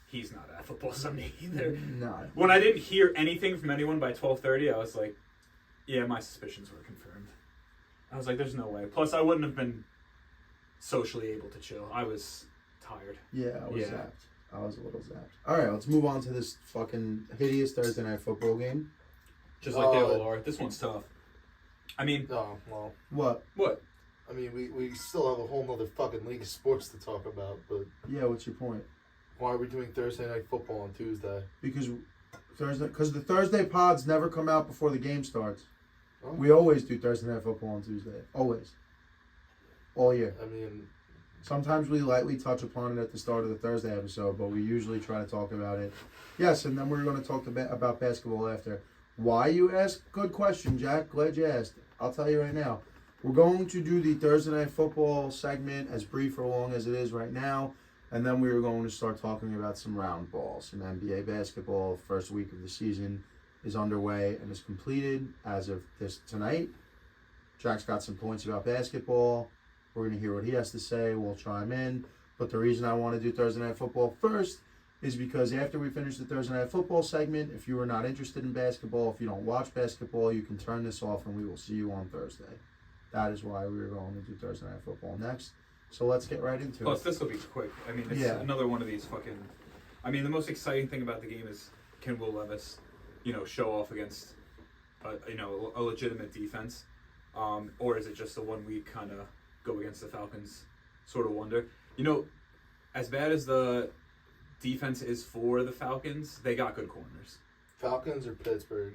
He's not at football Sunday either. No. When I didn't hear anything from anyone by 12:30, I was like, yeah, my suspicions were confirmed. I was like, there's no way. Plus, I wouldn't have been socially able to chill. I was tired. Yeah, I was Yeah. zapped. I was a little zapped. All right, let's move on to this fucking hideous Thursday night football game. Just like they all are. This one's tough. I mean, Oh, well. what? I mean, we still have a whole nother fucking league of sports to talk about, but Yeah, what's your point? why are we doing Thursday night football on Tuesday? Because the Thursday pods never come out before the game starts. Oh. We always do Thursday night football on Tuesday. Always. All year. I mean, Sometimes we lightly touch upon it at the start of the Thursday episode, but we usually try to talk about it. Yes, and then we're going to talk about basketball after. Why, you ask? Good question, Jack. Glad you asked. I'll tell you right now. We're going to do the Thursday night football segment as brief or long as it is right now, and then we are going to start talking about some round ball, some NBA basketball. First week of the season is underway and is completed as of tonight. Jack's got some points about basketball. We're going to hear what he has to say. We'll chime in. But the reason I want to do Thursday night football first is because after we finish the Thursday night football segment, if you are not interested in basketball, if you don't watch basketball, you can turn this off and we will see you on Thursday. That is why we are going to do Thursday night football next. So let's get right into Plus, it. this will be quick. I mean, it's Yeah. another one of these fucking... I mean, the most exciting thing about the game is can Will Levis, show off against, a legitimate defense? Or is it just a 1 week kind of go against the Falcons sort of wonder? As bad as the defense is for the Falcons, they got good corners. Falcons or Pittsburgh?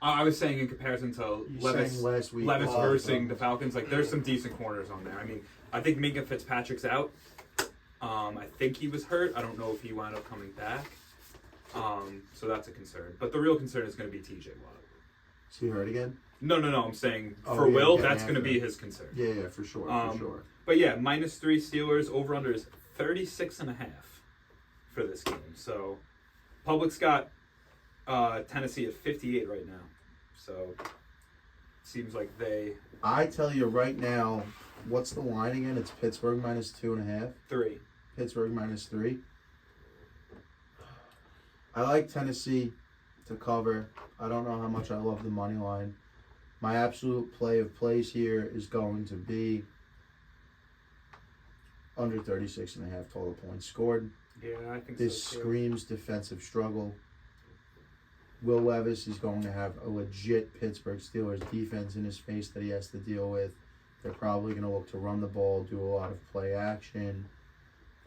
I was saying in comparison to You're saying last week. Levis Oh, versus the Falcons, like there's some decent corners on there. I mean, I think Minka Fitzpatrick's out. I think he was hurt. I don't know if he wound up coming back. So that's a concern. But the real concern is going to be TJ Watt. Is he hurt again? No. I'm saying Oh, for yeah, Will, getting that's going to after be it. his concern. Yeah, for sure, for sure. But yeah, -3 Steelers, over-under is 36.5 for this game. So Public's got Tennessee at 58 right now. So seems like they... I tell you right now, what's the line again? It's Pittsburgh -2.5. 3. Pittsburgh -3. I like Tennessee to cover. I don't know how much I love the money line. My absolute play of plays here is going to be under 36.5 total points scored. Yeah, I think This so too. screams defensive struggle. Will Levis is going to have a legit Pittsburgh Steelers defense in his face that he has to deal with. They're probably going to look to run the ball, do a lot of play action.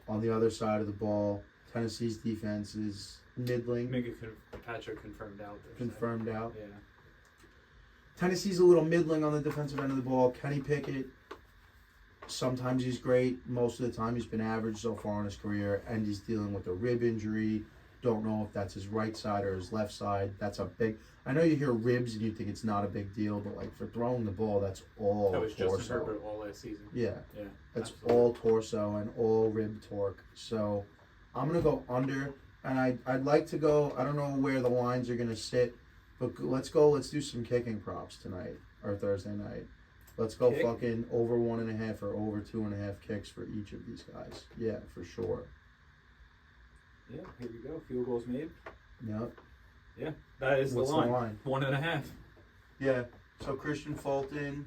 On the other side of the ball, Tennessee's defense is middling, Minka Fitzpatrick confirmed out there. confirmed out. Yeah. Tennessee's a little middling on the defensive end of the ball. Kenny Pickett, sometimes he's great. Most of the time he's been average so far in his career, and he's dealing with a rib injury. Don't know if that's his right side or his left side. That's a big... I know you hear ribs and you think it's not a big deal, but like for throwing the ball, that's all That was Justin torso. Herbert all last season. Yeah, Yeah. that's absolutely. all torso and all rib torque. So I'm going to go under, and I'd like to go... I don't know where the lines are going to sit, but let's do some kicking props tonight, or Thursday night. Let's go Kick? fucking over 1.5 or over 2.5 kicks for each of these guys. Yeah, for sure. Yeah, here we go. Field goals made. Yep. Yeah, that is What's the the line. line? 1.5. Yeah. So Christian Fulton.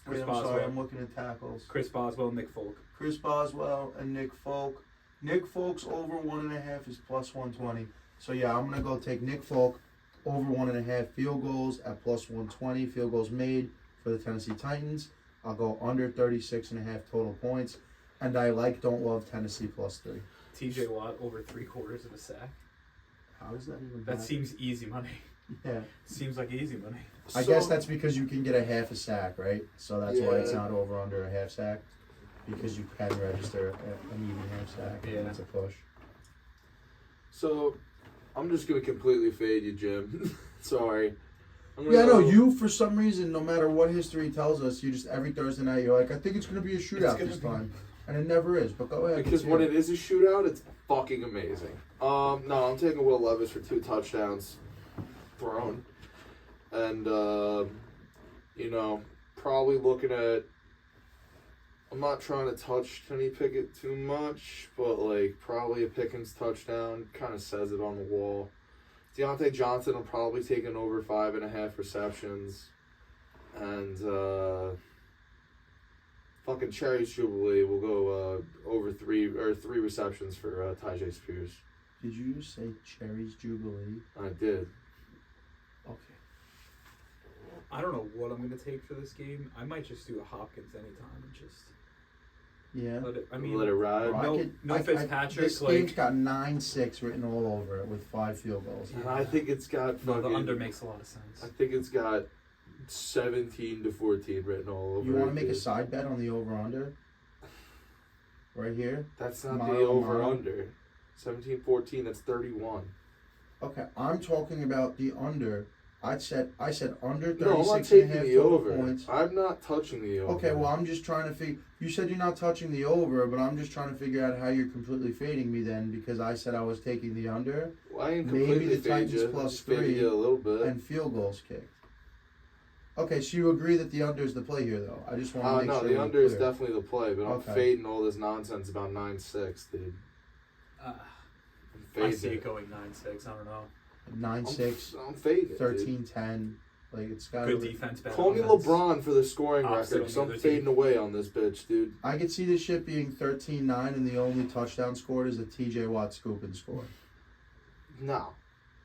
Chris I'm sorry, Boswell. I'm looking at tackles. Chris Boswell, Nick Folk. Chris Boswell and Nick Folk. Nick Folk's over 1.5 is plus 120. So yeah, I'm gonna go take Nick Folk over 1.5 field goals at plus 120. Field goals made for the Tennessee Titans. I'll go under 36.5 total points. And I don't love Tennessee +3. TJ Watt over 3/4 of a sack. How is that even That bad? seems easy money. Yeah. Seems like easy money. I guess that's because you can get a half a sack, right? So that's why it's Yeah. not over under a half sack. Because you can register an even half sack. Yeah. And it's a push. So, I'm just gonna completely fade you, Jim. Sorry. I'm Yeah, no, go- you, for some reason, no matter what history tells us, you just, every Thursday night, you're like, I think it's going to be a shootout gonna this be- time. And it never is, but go ahead. Because let's when hear it is a shootout, it's fucking amazing. No, I'm taking Will Levis for 2 touchdowns thrown. And, probably looking at. I'm not trying to touch Kenny Pickett too much, but, probably a Pickens touchdown kind of says it on the wall. Deontay Johnson, I'm probably taking over 5.5 receptions. And, fucking Cherry's Jubilee will go over 3 receptions for Tyjae Spears. Did you just say Cherry's Jubilee? I did. Okay. I don't know what I'm going to take for this game. I might just do a Hopkins anytime and just Yeah. let it. Let it ride. Bro, No Fitzpatrick. This game's got 9-6 written all over it with 5 field goals. And I think it's got No, the fucking- under makes a lot of sense. I think it's got 17-14 written all over. You want it, to make a dude. side bet on the over-under? Right here? That's not Mile, the over mile. under. 17-14. That's 31. Okay, I'm talking about the under. I said under No, I'm not 36 taking and a half the total over. points. I'm not touching the over. Okay, well, I'm just trying to figure. You said you're not touching the over, but I'm just trying to figure out how you're completely fading me then, because I said I was taking the under Well, I ain't maybe completely the fade Titans you. plus Just faded 3 you a little bit. and field goals kicked. Okay, so you agree that the under is the play here, though? I just want to make No, sure. the we're under is clear. definitely the play, but Okay. I'm fading all this nonsense about 9-6, dude. I Fade see it. it going 9-6. I don't know. 9-6, I'm fading it, 13-10. Like it's got. Good defense. Bad Call me offense. LeBron for the scoring Opposite record, on because the I'm other fading team. away on this bitch, dude. I could see this shit being 13-9, and the only touchdown scored is a TJ Watt scoop and score. No.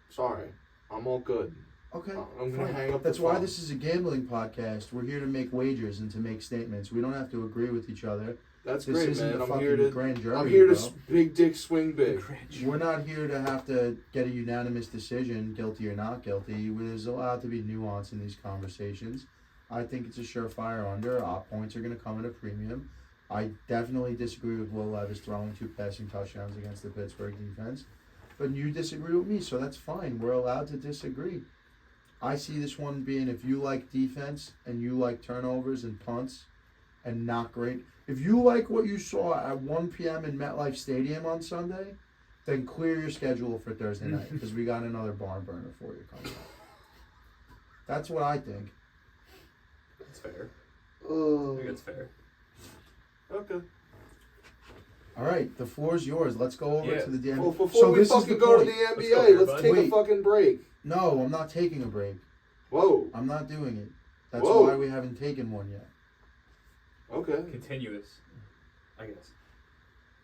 Sorry. I'm all good. Okay. I'm going to fine. hang up That's the why phone. this is a gambling podcast. We're here to make wagers and to make statements. We don't have to agree with each other. That's This great, isn't man. the I'm fucking here to grand jury. I'm here to bro. big dick swing big. Cringe. We're not here to have to get a unanimous decision, guilty or not guilty. There's allowed to be nuance in these conversations. I think it's a surefire under. Points are going to come at a premium. I definitely disagree with Will Levis throwing 2 passing touchdowns against the Pittsburgh defense. But you disagree with me, so that's fine. We're allowed to disagree. I see this one being, if you like defense and you like turnovers and punts and not great. If you like what you saw at 1 p.m. in MetLife Stadium on Sunday, then clear your schedule for Thursday night because we got another barn burner for you coming up. That's what I think. That's fair. I Oh. think it's fair. Okay. All right, the floor is yours. Let's go over Yeah. to the DM. Well, before So we this is fucking the go to point. the Let's NBA, go there, let's bud. take a Wait. fucking break. No, I'm not taking a break. Whoa. I'm not doing it. That's Whoa. why we haven't taken one yet. Okay. Continuous. I guess.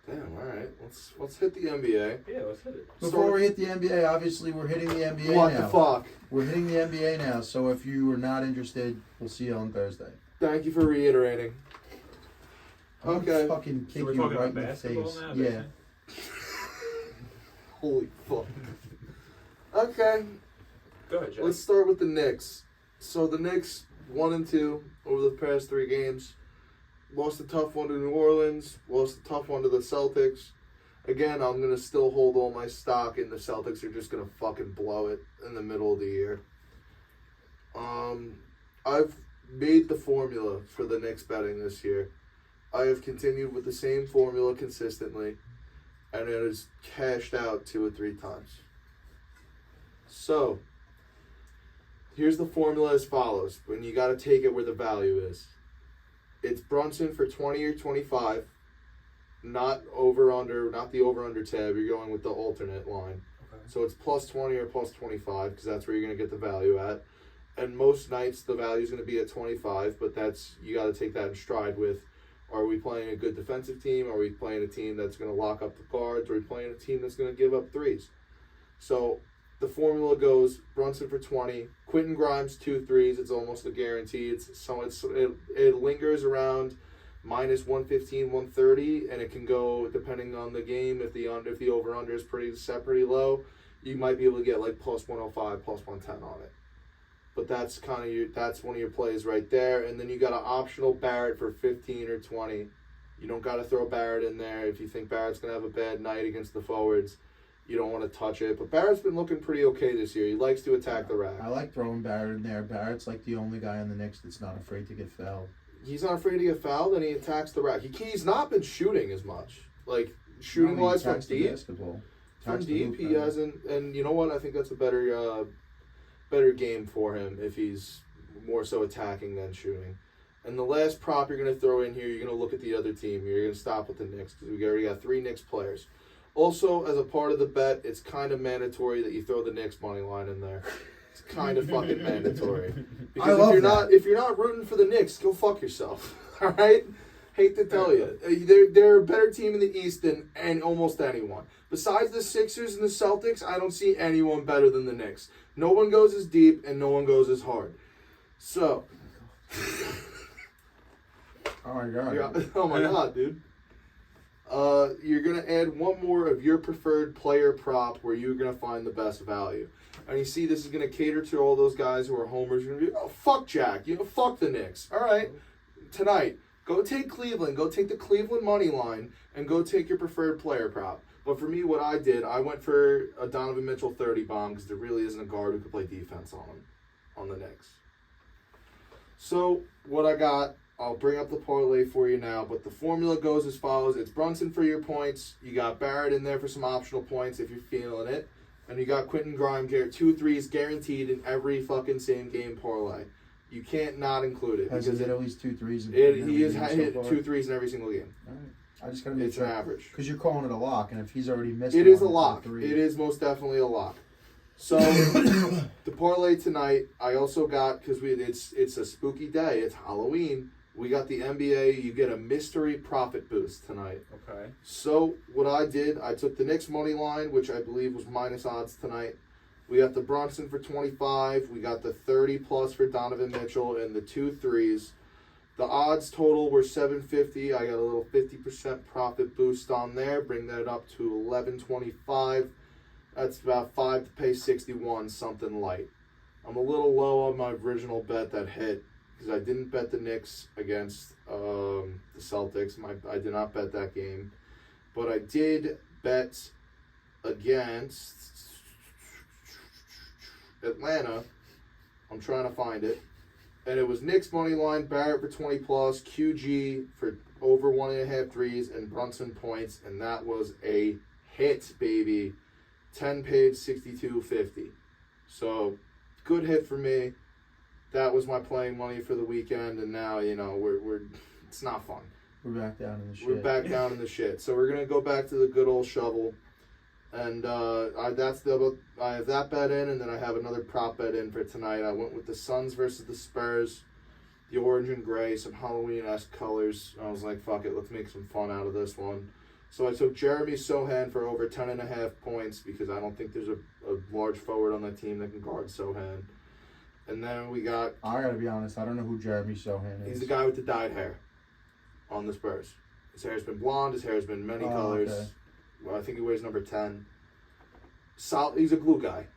Damn. All right. Let's hit the NBA. Yeah, let's hit it. Before we hit the NBA, obviously we're hitting the NBA What now. the fuck? We're hitting the NBA now, so if you are not interested, we'll see you on Thursday. Thank you for reiterating. I'm Okay. gonna fucking kick So we're you talking right about in the basketball face. now? Yeah. Holy fuck. Okay. Go ahead, Jack. Let's start with the Knicks. So the Knicks 1-2 over the past 3 games. Lost a tough one to New Orleans. Lost a tough one to the Celtics. Again, I'm gonna still hold all my stock, and the Celtics are just gonna fucking blow it in the middle of the year. I've made the formula for the Knicks betting this year. I have continued with the same formula consistently, and it has cashed out 2 or 3 times. So, here's the formula as follows, when you got to take it where the value is. It's Brunson for 20 or 25, not the over-under tab. You're going with the alternate line. Okay. So it's plus 20 or plus 25 because that's where you're going to get the value at. And most nights the value is going to be at 25, but you got to take that in stride with, are we playing a good defensive team? Are we playing a team that's going to lock up the guards? Are we playing a team that's going to give up threes? So the formula goes Brunson for 20, Quentin Grimes 2 threes. It's almost a guarantee. It lingers around minus 115, 130, and it can go depending on the game. If the over under is pretty low, you might be able to get like plus 105, plus 110 on it. But that's that's one of your plays right there. And then you got an optional Barrett for 15 or 20. You don't got to throw Barrett in there if you think Barrett's gonna have a bad night against the forwards. You don't want to touch it. But Barrett's been looking pretty okay this year. He likes to attack the rack. I like throwing Barrett in there. Barrett's like the only guy on the Knicks that's not afraid to get fouled. He's not afraid to get fouled, and he attacks the rack. He's not been shooting as much. Like, shooting-wise from deep. From deep, he hasn't. And you know what? I think that's a better game for him if he's more so attacking than shooting. And the last prop you're going to throw in here, you're going to look at the other team. You're going to stop with the Knicks because we already got 3 Knicks players. Also, as a part of the bet, it's kind of mandatory that you throw the Knicks money line in there. It's kind of fucking mandatory. Because if you're not rooting for the Knicks, go fuck yourself. All right? Hate to tell you. They're a better team in the East than almost anyone. Besides the Sixers and the Celtics, I don't see anyone better than the Knicks. No one goes as deep and no one goes as hard. So. Oh my god. Oh my god, dude. You're going to add one more of your preferred player prop where you're going to find the best value. And you see this is going to cater to all those guys who are homers. You're going to be, oh, fuck Jack. Fuck the Knicks. All right. Tonight, go take Cleveland. Go take the Cleveland money line and go take your preferred player prop. But for me, what I did, I went for a Donovan Mitchell 30 bomb because there really isn't a guard who could play defense on him, on the Knicks. So what I got, I'll bring up the parlay for you now, but the formula goes as follows. It's Brunson for your points. You got Barrett in there for some optional points if you're feeling it. And you got Quentin Grimes, 2 threes guaranteed in every fucking same game parlay. You can't not include it. Has he hit at least 2 threes? He has hit 2 threes in every single game. All right. I just gotta make it's sure. An average. Because you're calling it a lock, and if he's already missed it one, is a lock. It is most definitely a lock. So the parlay tonight, I also got, because it's a spooky day. It's Halloween. We got the NBA. You get a mystery profit boost tonight. Okay. So what I did, I took the Knicks money line, which I believe was minus odds tonight. We got the Brunson for 25. We got the 30 plus for Donovan Mitchell and the 2 threes. The odds total were 750. I got a little 50% profit boost on there. Bring that up to 1125. That's about 5 to pay 61, something light. I'm a little low on my original bet that hit because I didn't bet the Knicks against the Celtics. I did not bet that game. But I did bet against Atlanta. I'm trying to find it. And it was Knicks money line, Barrett for 20 plus, QG for over 1.5 threes, and Brunson points, and that was a hit, baby. 10 paid, 62.50. So good hit for me. That was my playing money for the weekend, and now we're it's not fun. We're back down in the shit. We're back down in the shit. So we're gonna go back to the good old shovel. And I have that bet in, and then I have another prop bet in for tonight. I went with the Suns versus the Spurs, the orange and gray, some Halloween-esque colors. I was like, fuck it, let's make some fun out of this one. So I took Jeremy Sohan for over 10.5 points because I don't think there's a large forward on that team that can guard Sohan. And then we got... I gotta be honest, I don't know who Jeremy Sohan is. He's the guy with the dyed hair on the Spurs. His hair's been blonde, his hair's been many colors. Okay. Well, I think he wears number 10. He's a glue guy,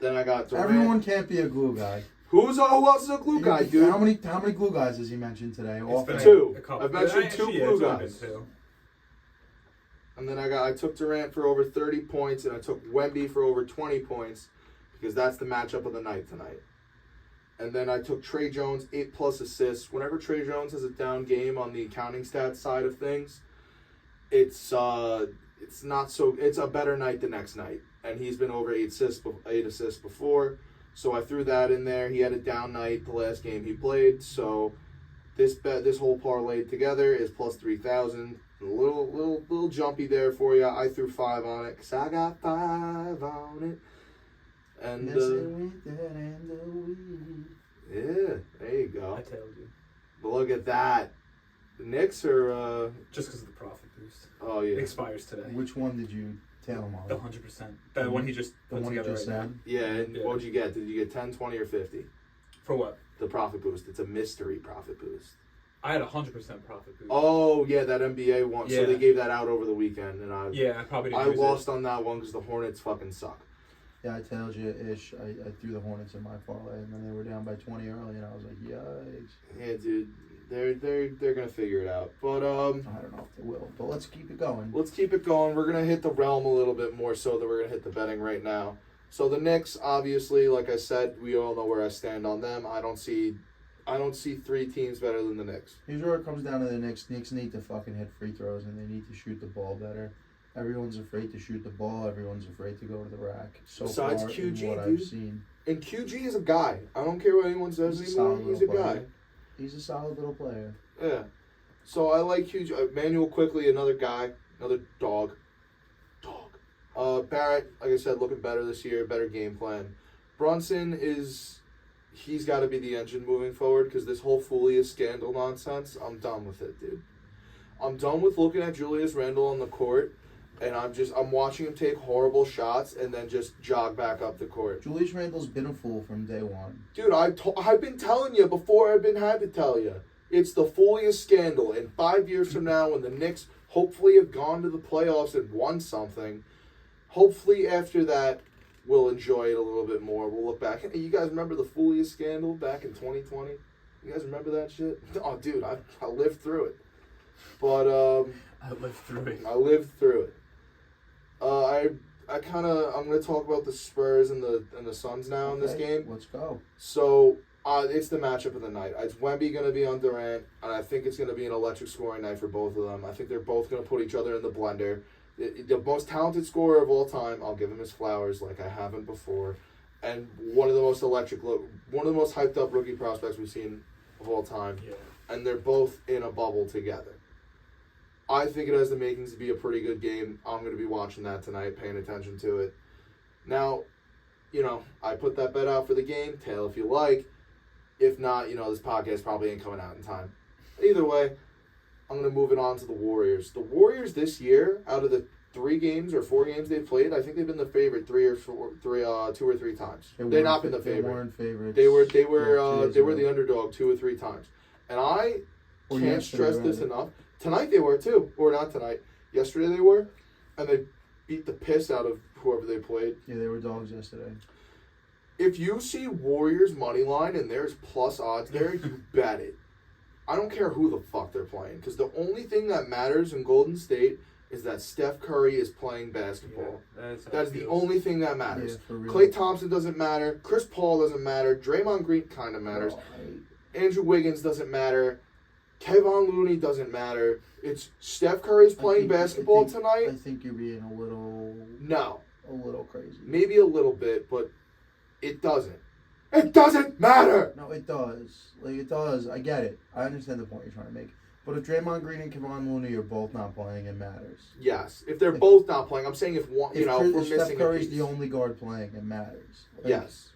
Then I got Durant. Everyone can't be a glue guy. Who else is a glue guy, dude? How many glue guys has he mentioned today? Two. A couple. I've mentioned 2 glue guys. Too. And then I took Durant for over 30 points, and I took Wemby for over 20 points because that's the matchup of the night tonight. And then I took Trey Jones, 8+ assists. Whenever Trey Jones has a down game on the accounting stats side of things, it's not so. It's a better night the next night, and he's been over 8 assists before. So I threw that in there. He had a down night the last game he played. So this whole parlay together is plus 3,000. A little jumpy there for you. I threw 5 on it because I got 5 on it. And yeah, there you go. I told you. But look at that. The Knicks are just because of the profit boost. Oh yeah. It expires today. Which one did you Tail him The off. 100%. That one he just The put one you together just right now. said. Yeah, and Yeah. what'd you get? Did you get 10, 20, or 50? For what? The profit boost. It's a mystery profit boost. I had 100% profit boost. Oh, yeah, that NBA one. So Yeah. they gave that out over the weekend, and Yeah, I probably didn't I use lost on that one because the Hornets fucking suck. Yeah, I told you, Ish. I threw the Hornets in my parlay, and then they were down by 20 early, and I was like, yikes. Yeah, dude, they're gonna figure it out. But I don't know if they will, but let's keep it going. let's keep it going. We're gonna hit the realm a little bit more so than we're gonna hit the betting right now. So the Knicks, obviously, like I said, we all know where I stand on them. I don't see three teams better than the Knicks. Here's where it comes down to the Knicks. Knicks need to fucking hit free throws, and they need to shoot the ball better. Everyone's afraid to shoot the ball. Everyone's afraid to go to the rack. So Besides far, QG, in what dude. I've seen, And QG is a guy. I don't care what anyone says he's a anymore. solid He's a little guy. player. He's a solid little player. Yeah. So I like QG. Manuel quickly, another guy, another dog. Barrett, like I said, looking better this year, better game plan. Brunson he's got to be the engine moving forward because this whole Fulia scandal nonsense, I'm done with it, dude. I'm done with looking at Julius Randle on the court, and I'm watching him take horrible shots and then just jog back up the court. Julius Randle's been a fool from day one. Dude, I've been telling you before I've been had to tell you. It's the Fulia scandal, and 5 years from now when the Knicks hopefully have gone to the playoffs and won something, hopefully after that, we'll enjoy it a little bit more. We'll look back. Hey, you guys remember the Fulia scandal back in 2020? You guys remember that shit? Oh, dude, I lived through it. But I lived through it. I lived through it. I'm gonna talk about the Spurs and the Suns now in this Okay, game. Let's go. So it's the matchup of the night. It's Wemby going to be on Durant, and I think it's going to be an electric scoring night for both of them. I think they're both going to put each other in the blender. The most talented scorer of all time, I'll give him his flowers like I haven't before, and one of the most hyped up rookie prospects we've seen of all time. Yeah. And they're both in a bubble together. I think it has the makings to be a pretty good game. I'm going to be watching that tonight, paying attention to it. Now, I put that bet out for the game. Tail if you like. If not, this podcast probably ain't coming out in time. Either way, I'm going to move it on to the Warriors. The Warriors this year, out of the 3 games or 4 games they've played, I think they've been the favorite 2 or 3 times. They've not been the favorite. They weren't favorites. They were the underdog 2 or 3 times. And I Or can't yesterday, stress this rather. enough. Tonight they were too. Or not tonight. Yesterday they were. And they beat the piss out of whoever they played. Yeah, they were dogs yesterday. If you see Warriors money line and there's plus odds there, you bet it. I don't care who the fuck they're playing. Because the only thing that matters in Golden State is that Steph Curry is playing basketball. Yeah, that's how That's it the feels. only thing that matters. Yeah, for real. Klay Thompson doesn't matter. Chris Paul doesn't matter. Draymond Green kind of matters. Oh, Andrew Wiggins doesn't matter. Kevon Looney doesn't matter. It's Steph Curry's playing basketball I tonight. think you're being a little crazy. Maybe a little bit, but it doesn't. It doesn't matter. No, it does. It does. I get it. I understand the point you're trying to make. But if Draymond Green and Kevon Looney are both not playing, it matters. Yes, if they're both not playing, I'm saying if one, if we're If Steph missing a Curry's piece. the only guard playing, it matters. Yes.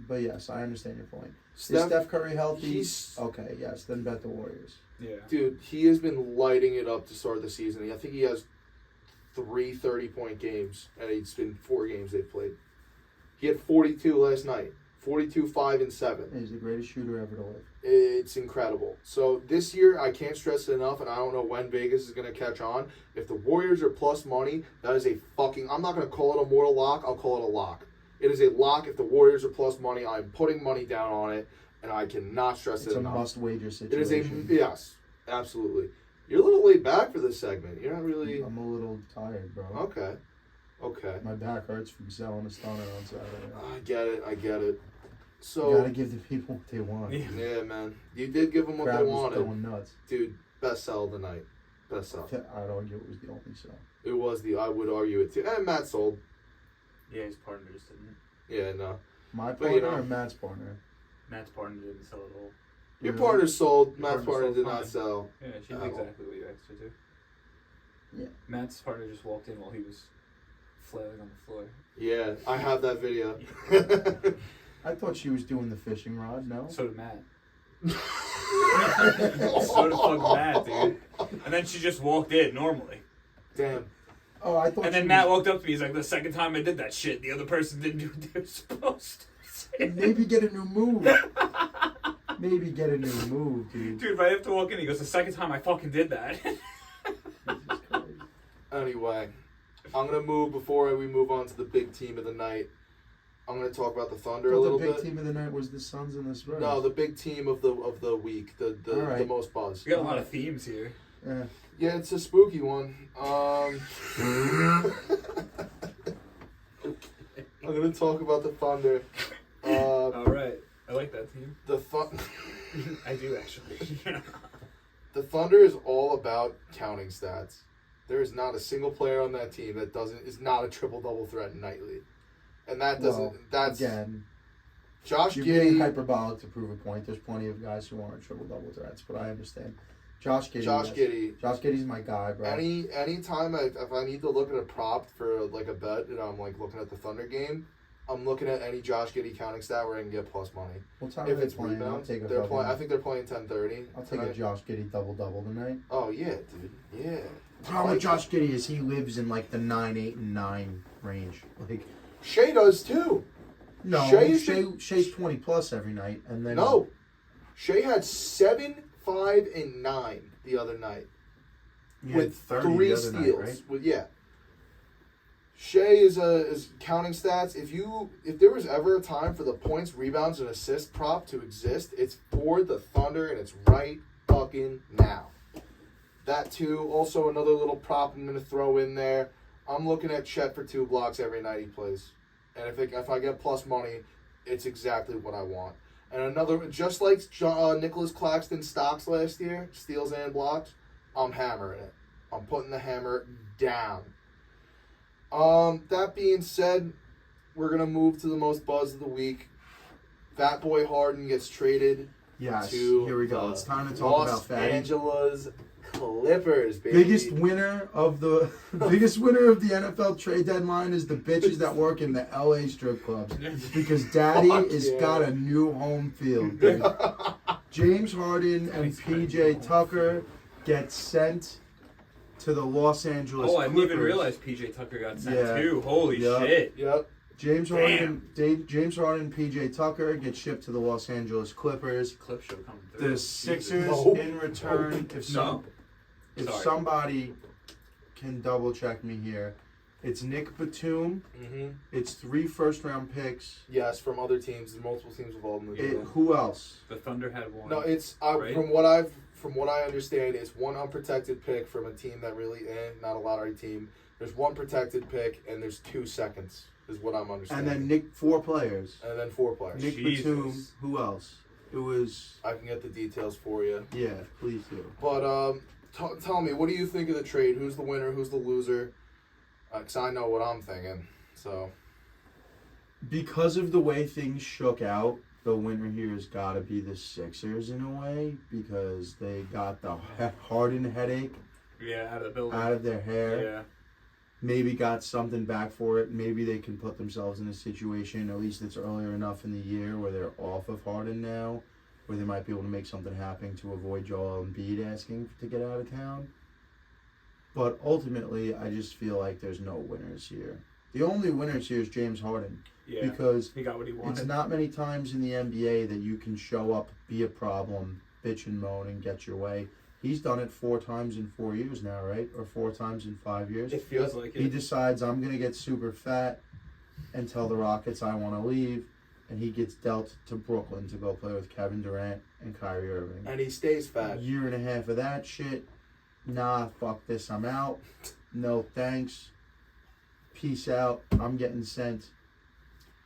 But yes, I understand your point. Is Steph- Steph Curry healthy? he's- Okay, yes, then bet the Warriors. Yeah. Dude, he has been lighting it up to start the season. I think he has 3 30-point games, and it's been 4 games they've played. He had 42 last night. 42, 5, and 7. He's the greatest shooter ever to live. It's incredible. So this year, I can't stress it enough, and I don't know when Vegas is going to catch on. If the Warriors are plus money, that is a fucking... I'm not going to call it a mortal lock. I'll call it a lock. It is a lock. If the Warriors are plus money, I'm putting money down on it, and I cannot stress It's it a enough. must-wager It situation. is a... Yes, absolutely. You're a little laid back for this segment. You're not really... I'm a little tired, bro. Okay. My back hurts from selling a stunner on Saturday. I get it. You So, gotta give the people what they want. Yeah. yeah, man. You did give them what Crowd they was wanted. going nuts. Dude, best sell of the night. Best sell. I'd argue it was the only sell. It was I would argue it too. And Matt sold. Yeah, his partner just didn't. Yeah, no. My But, you partner know. or Matt's partner? Matt's partner didn't sell at all. Your Really? partner sold. Your Matt's partner partner sold did not fine. sell. Yeah, she did Oh. exactly what you asked her to. Yeah. Matt's partner just walked in while he was flailing on the floor. Yeah, I have that video. I thought she was doing the fishing rod, no? So did Matt. So did fucking Matt, dude. And then she just walked in normally. Damn. Oh, I thought. And then she Matt was- walked up to me. He's like, "The second time I did that shit, the other person didn't do what they were supposed to." Maybe get a new move. Maybe get a new move, dude. Dude, right after walking in, he goes, "The second time I fucking did that." Jesus Christ. Anyway, I'm gonna move before we move on to the big team of the night. I'm gonna talk about the Thunder a But little the big bit. team of the night was the Suns and the Spurs. No, the big team of the week, the Alright. most buzz. We got a lot of themes here. Yeah. Yeah, it's a spooky one. I'm gonna talk about the Thunder. All right, I like that team. The I do actually. The Thunder is all about counting stats. There is not a single player on that team that is not a triple double threat nightly, and that doesn't. Well, That's again. Josh You're being Giddey. hyperbolic to prove a point. There's plenty of guys who aren't triple double threats, but I understand. Josh Giddey. Josh yes. Giddey. Josh Giddey's my guy, bro. Any time if I need to look at a prop for like a bet and I'm like looking at the Thunder game, I'm looking at any Josh Giddey counting stat where I can get plus money. What time If are they it's playing? I'll rebounds, take a they're fucking- playing. I think they're playing 10:30. I'll take a Josh Giddey double tonight. Oh yeah, dude. Yeah. The problem with Josh Giddey is he lives in like the 9, 8, and 9 range. Like Shea does too. no, Shea's Shea's 20 plus every night, and then No, Shea had 7, 5, and 9 the other night he had with 30 3 the other steals. night, right? With Shea is counting stats. If there was ever a time for the points, rebounds, and assist prop to exist, it's for the Thunder, and it's right fucking now. That too. Also, another little prop I'm gonna throw in there. I'm looking at Chet for 2 blocks every night he plays, and if I get plus money, it's exactly what I want. And another, just like Nicholas Claxton stocks last year, steals and blocks, I'm hammering it. I'm putting the hammer down. That being said, we're gonna move to the most buzz of the week. That boy Harden gets traded Yes. to Here we go. the It's time to talk Los about Fatty. Angeles Clippers, baby. Biggest winner of the NFL trade deadline is the bitches that work in the LA strip clubs because Daddy Fuck is yeah. got a new home field. Dude. James Harden and PJ Tucker get sent to the Los Angeles Oh, I didn't Clippers. even realize PJ Tucker got sent Yeah. too. Holy Yep. shit. Yep. James Harden and PJ Tucker get shipped to the Los Angeles Clippers. Clip show coming through. The Sixers No. in return, if No. Sorry. somebody can double check me here, it's Nick Batum. Mm-hmm. It's 3 first-round picks. Yes, from other teams. There's multiple teams involved in the deal. Who else? The Thunder had one. No, it's Right? from what I understand, it's one unprotected pick from a team that really not a lottery team. There's one protected pick and there's 2 seconds is what I'm understanding. And then 4 players. And then 4 players. Nick Jesus. Batum. Who else? It was. I can get the details for you. Yeah, please do. But tell me, what do you think of the trade? Who's the winner? Who's the loser? Because I know what I'm thinking. So Because of the way things shook out, the winner here has got to be the Sixers in a way because they got the Harden headache Yeah, out of the building. out of their hair. Yeah. Maybe got something back for it. Maybe they can put themselves in a situation, at least it's earlier enough in the year where they're off of Harden now, where they might be able to make something happen to avoid Joel Embiid asking to get out of town. But ultimately, I just feel like there's no winners here. The only winners here is James Harden Yeah. because He got what he it's wanted. not many times in the NBA that you can show up, be a problem, bitch and moan, and get your way. He's done it 4 times in 4 years now, right? Or 4 times in 5 years. It feels like He it. decides I'm going to get super fat and tell the Rockets I want to leave, and he gets dealt to Brooklyn to go play with Kevin Durant and Kyrie Irving. and he stays A fat. year and a half of that shit. Nah, fuck this, I'm out. No thanks. Peace out. I'm getting sent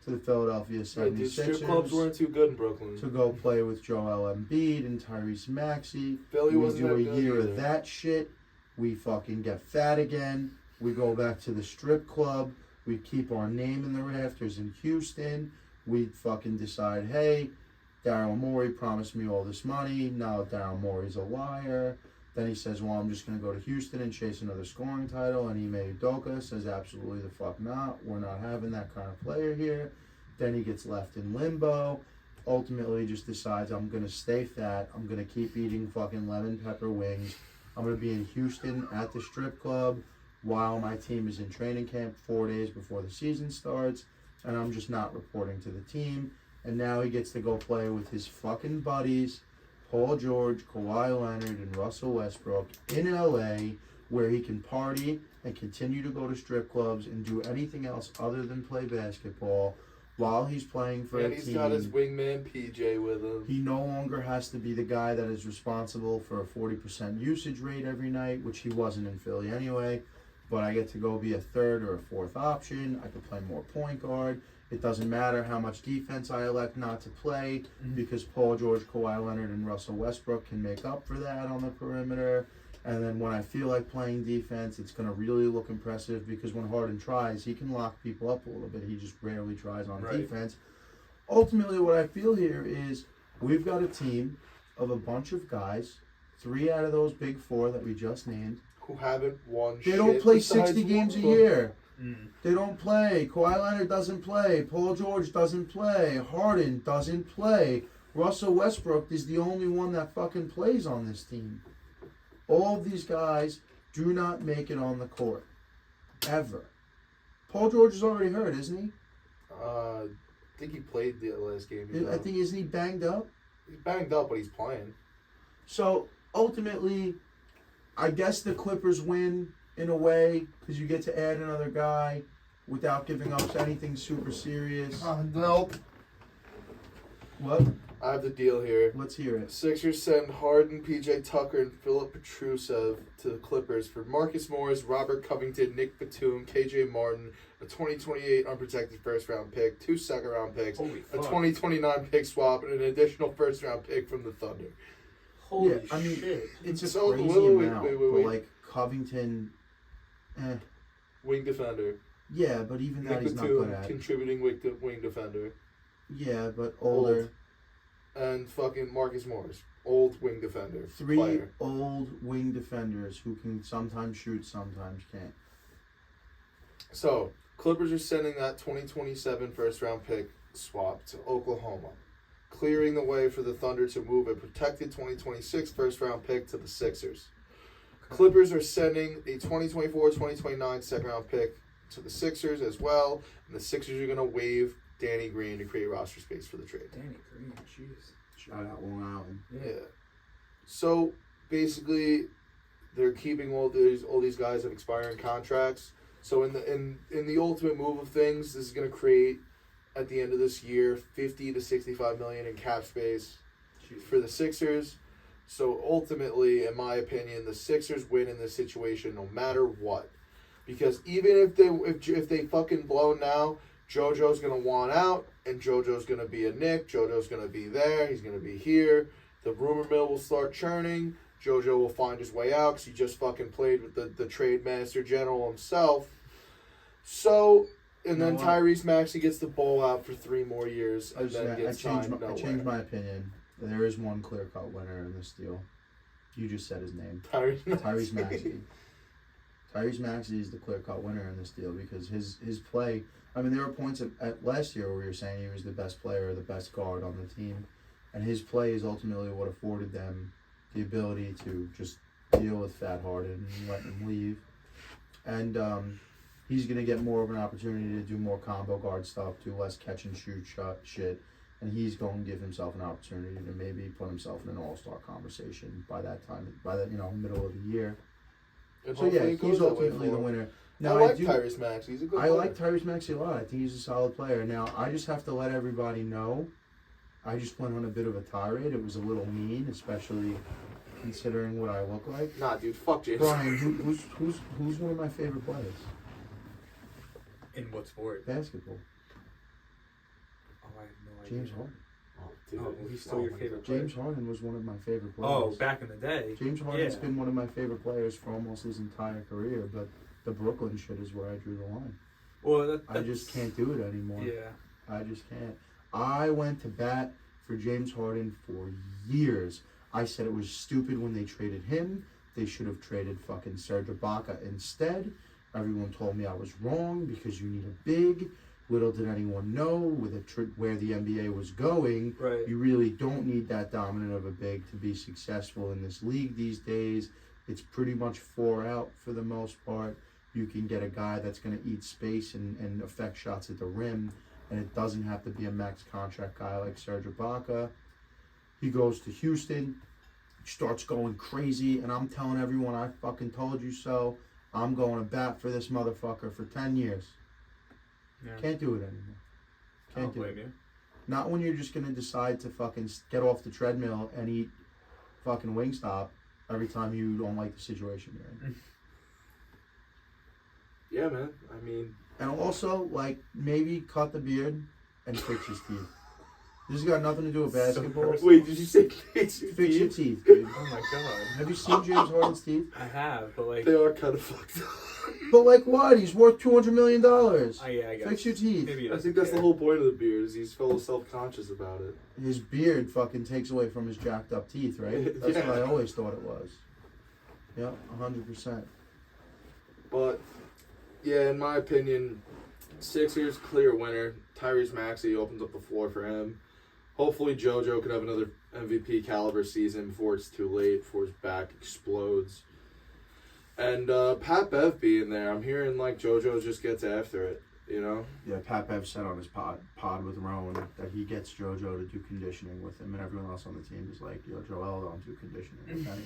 to the Philadelphia Yeah, dude, strip clubs 76ers weren't too good in Brooklyn. to go play with Joel Embiid and Tyrese Maxey. Philly We wasn't do that a good year either. of that shit. We fucking get fat again. We go back to the strip club. We keep our name in the rafters in Houston. We fucking decide, hey, Daryl Morey promised me all this money. Now Daryl Morey's a liar. Then he says, well, I'm just going to go to Houston and chase another scoring title. And Ime Udoka says, absolutely the fuck not. We're not having that kind of player here. Then he gets left in limbo. Ultimately just decides I'm going to stay fat. I'm going to keep eating fucking lemon pepper wings. I'm going to be in Houston at the strip club while my team is in training camp 4 days before the season starts, and I'm just not reporting to the team. And now he gets to go play with his fucking buddies, Paul George, Kawhi Leonard, and Russell Westbrook in LA, where he can party and continue to go to strip clubs and do anything else other than play basketball while he's playing for a And team. he's got his wingman PJ with him. He no longer has to be the guy that is responsible for a 40% usage rate every night, which he wasn't in Philly anyway. But I get to go be a third or a fourth option. I can play more point guard. It doesn't matter how much defense I elect not to play because Paul George, Kawhi Leonard, and Russell Westbrook can make up for that on the perimeter. And then when I feel like playing defense, it's going to really look impressive because when Harden tries, he can lock people up a little bit. He just rarely tries on defense. Ultimately, what I feel here is we've got a team of a bunch of guys, 3 out of those big 4 that we just named, who haven't won they shit. don't play besides 60 games a one. year. They don't play. Kawhi Leonard doesn't play. Paul George doesn't play. Harden doesn't play. Russell Westbrook is the only one that fucking plays on this team. All of these guys do not make it on the court. Ever. Paul George is already hurt, isn't he? I think he played the last game. I think, isn't he banged up? He's banged up, but he's playing. So, ultimately, I guess the Clippers win in a way because you get to add another guy without giving up anything super serious. No. What? I have the deal here. Let's hear it. Sixers send Harden, PJ Tucker, and Philip Petrusev to the Clippers for Marcus Morris, Robert Covington, Nick Batum, KJ Martin, a 2028 unprotected first-round pick, 2 second-round picks, Holy a fuck. 2029 pick swap, and an additional first-round pick from the Thunder. Holy I mean, shit. it's a So, crazy wait, amount, wait. but like Covington, Wing defender. yeah, but even that Nick he's not good Batum, at. contributing wing defender. Yeah, but older. And fucking Marcus Morris, old wing defender. 3 player. old wing defenders who can sometimes shoot, sometimes can't. So, Clippers are sending that 2027 first-round pick swap to Oklahoma, clearing the way for the Thunder to move a protected 2026 first-round pick to the Sixers. Clippers are sending a 2024-2029 second-round pick to the Sixers as well, and the Sixers are going to waive Danny Green to create roster space for the trade. Danny Green, jeez. Shout out Long Island. Yeah. So, basically, they're keeping all these guys have expiring contracts. So in the ultimate move of things, this is going to create at the end of this year 50 to 65 million in cap space for the Sixers. So ultimately, in my opinion, the Sixers win in this situation no matter what, because even if they fucking blow now, JoJo's going to want out, and JoJo's going to be a Knick. JoJo's going to be there. He's going to be here. The rumor mill will start churning. JoJo will find his way out because he just fucking played with the trade master general himself. So, and then Tyrese Maxey gets the ball out for 3 more years and then gets signed nowhere. I changed my opinion. There is one clear-cut winner in this deal. You just said his name. Tyrese Maxey. Tyrese Maxey is the clear-cut winner in this deal because his play... I mean, there were points at last year where we were saying he was the best player, the best guard on the team. And his play is ultimately what afforded them the ability to just deal with Fat Harden and let him leave. And he's going to get more of an opportunity to do more combo guard stuff, do less catch-and-shoot shit. And he's going to give himself an opportunity to maybe put himself in an all-star conversation by that time, middle of the year. So, yeah, he's ultimately the winner. Now, I like Tyrese Maxey. He's a good player. I like Tyrese Maxey a lot. I think he's a solid player. Now, I just have to let everybody know, I just went on a bit of a tirade. It was a little mean, especially considering what I look like. Nah, dude, fuck James. Bryan, who's one of my favorite players? In what sport? Basketball. Oh, I have no idea. James Harden. Oh, dude. Oh, well, he's still your favorite player. James Harden was one of my favorite players. Oh, back in the day. James Harden's been one of my favorite players for almost his entire career, but the Brooklyn shit is where I drew the line. Well, I just can't do it anymore. Yeah. I just can't. I went to bat for James Harden for years. I said it was stupid when they traded him. They should have traded fucking Serge Ibaka instead. Everyone told me I was wrong because you need a big. Little did anyone know where the NBA was going. Right. You really don't need that dominant of a big to be successful in this league these days. It's pretty much 4 out for the most part. You can get a guy that's going to eat space and affect shots at the rim, and it doesn't have to be a max contract guy like Serge Ibaka. He goes to Houston, starts going crazy, and I'm telling everyone I fucking told you so. I'm going to bat for this motherfucker for 10 years. Yeah. Can't do it anymore. I don't Can't do blame it. you. Not when you're just going to decide to fucking get off the treadmill and eat fucking Wingstop every time you don't like the situation you're in. Yeah, man. I mean, And also, like, maybe cut the beard and fix his teeth. This has got nothing to do with basketball. personal. wait, did you say fix your Fix your teeth? teeth, dude. Oh my god. Have you seen James Harden's teeth? I have, but like, They are kind of fucked up. But like what? He's worth $200 million. yeah, I guess. Fix your teeth. Maybe he I doesn't think that's the care. whole point of the beard, is he's full of self-conscious about it. His beard fucking takes away from his jacked up teeth, right? That's Yeah. what I always thought it was. Yeah, 100%. But, yeah, in my opinion, Sixers clear winner. Tyrese Maxey opens up the floor for him. Hopefully JoJo can have another MVP caliber season before it's too late, before his back explodes. And Pat Bev being there, I'm hearing like JoJo just gets after it, you know? Yeah, Pat Bev said on his pod with Rowan that he gets JoJo to do conditioning with him, and everyone else on the team is like, yo, Joel don't do conditioning with anybody.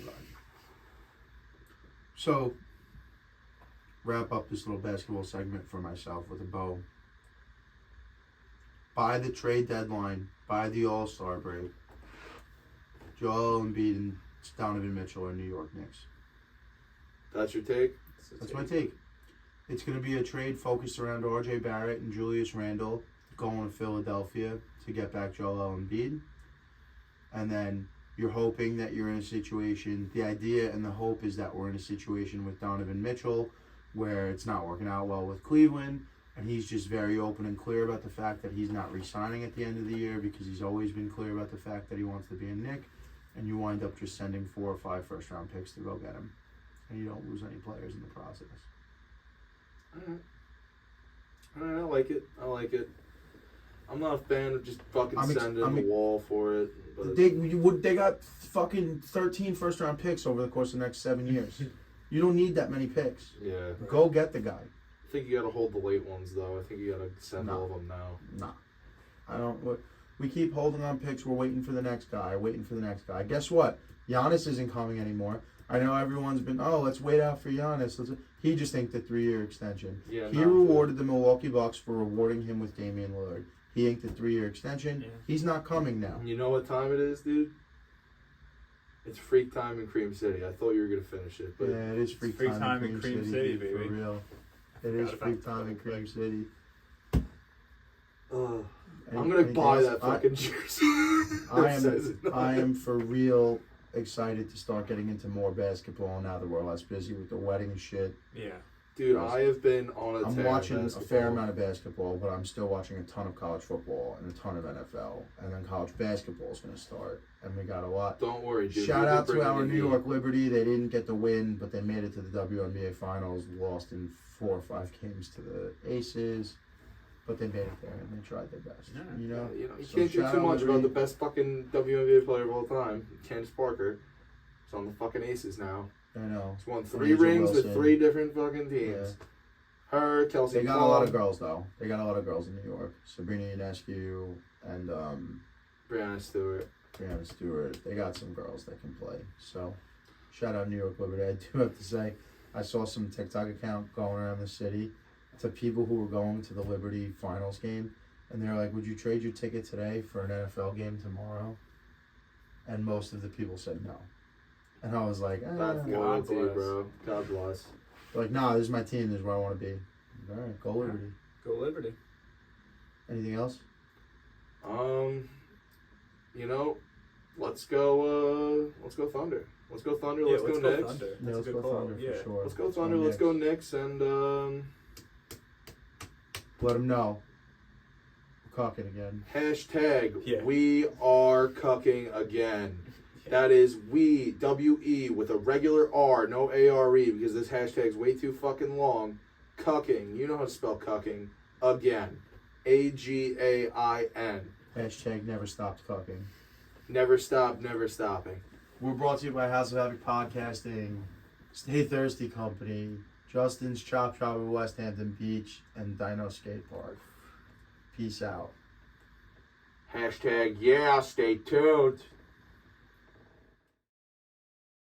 So, wrap up this little basketball segment for myself with a bow. By the trade deadline, by the All-Star break, Joel Embiid and Donovan Mitchell are New York Knicks. That's your take? That's my take. It's going to be a trade focused around R.J. Barrett and Julius Randle going to Philadelphia to get back Joel Embiid. And then you're hoping that you're in a situation, the idea and the hope is that we're in a situation with Donovan Mitchell where it's not working out well with Cleveland, and he's just very open and clear about the fact that he's not re-signing at the end of the year because he's always been clear about the fact that he wants to be a Knick, and you wind up just sending 4 or 5 first-round picks to go get him, and you don't lose any players in the process. I like it. I like it. I'm not a fan of just fucking sending the wall for it. But They got fucking 13 first-round picks over the course of the next 7 years. You don't need that many picks. yeah. Go get the guy. I think you got to hold the late ones, though. I think you got to send all of them now. Nah. I don't. We keep holding on picks. We're waiting for the next guy. Guess what? Giannis isn't coming anymore. I know everyone's been, let's wait out for Giannis. He just inked a 3-year extension. Yeah, He rewarded the Milwaukee Bucks for rewarding him with Damian Lillard. He inked a 3-year extension. Yeah. He's not coming now. You know what time it is, dude? It's freak time in Cream City. I thought you were going to finish it, but Yeah, it is freak time in Cream City, baby. For real. It is freak time in Cream City. I'm going to buy that fucking jersey. I am for real excited to start getting into more basketball now that we're less busy with the wedding shit. Yeah. Dude, I have been on a I'm tear watching in a basketball. fair amount of basketball, but I'm still watching a ton of college football and a ton of NFL. And then college basketball is going to start. And we got a lot. Don't worry, dude. Shout We've out been to our bringing New the York Liberty. They didn't get the win, but they made it to the WNBA Finals, lost in 4 or 5 games to the Aces. But they made it there, and they tried their best. Yeah. You know? You So can't do shout too out much about Liberty. the best fucking WNBA player of all time, Candace Parker. It's on the fucking Aces now. I know. She's won 3 Angel rings with Wilson. 3 different fucking teams. Her, Kelsey They got Plum. a lot of girls, though. They got a lot of girls in New York. Sabrina Ionescu and Brianna Stewart. Brianna Stewart. They got some girls that can play. So, shout out New York Liberty. I do have to say, I saw some TikTok account going around the city to people who were going to the Liberty Finals game. And they're like, would you trade your ticket today for an NFL game tomorrow? And most of the people said no. And I was like, That's God loyalty, bless. bro. God bless. like, nah, this is my team. This is where I want to be. All right, go Liberty. Go Liberty. Anything else? You know, let's go Thunder. Let's go Thunder. Yeah, Let's go Knicks. Thunder. Yeah, That's let's a go good call. Thunder Yeah. for sure. Let's go Thunder. Let's go Knicks, and Let them know. We're cocking again. hashtag Yeah. we are cucking again. That is we, W-E, with a regular R, no A-R-E, because this hashtag's way too fucking long. Cucking. You know how to spell cucking. Again. A-G-A-I-N. Hashtag never stopped cocking. Never stop, never stopping. We're brought to you by House of Havoc Podcasting, Stay Thirsty Company, Justin's Chop Shop at West Hampton Beach, and Dino Skate Park. Peace out. Hashtag, yeah, stay tuned.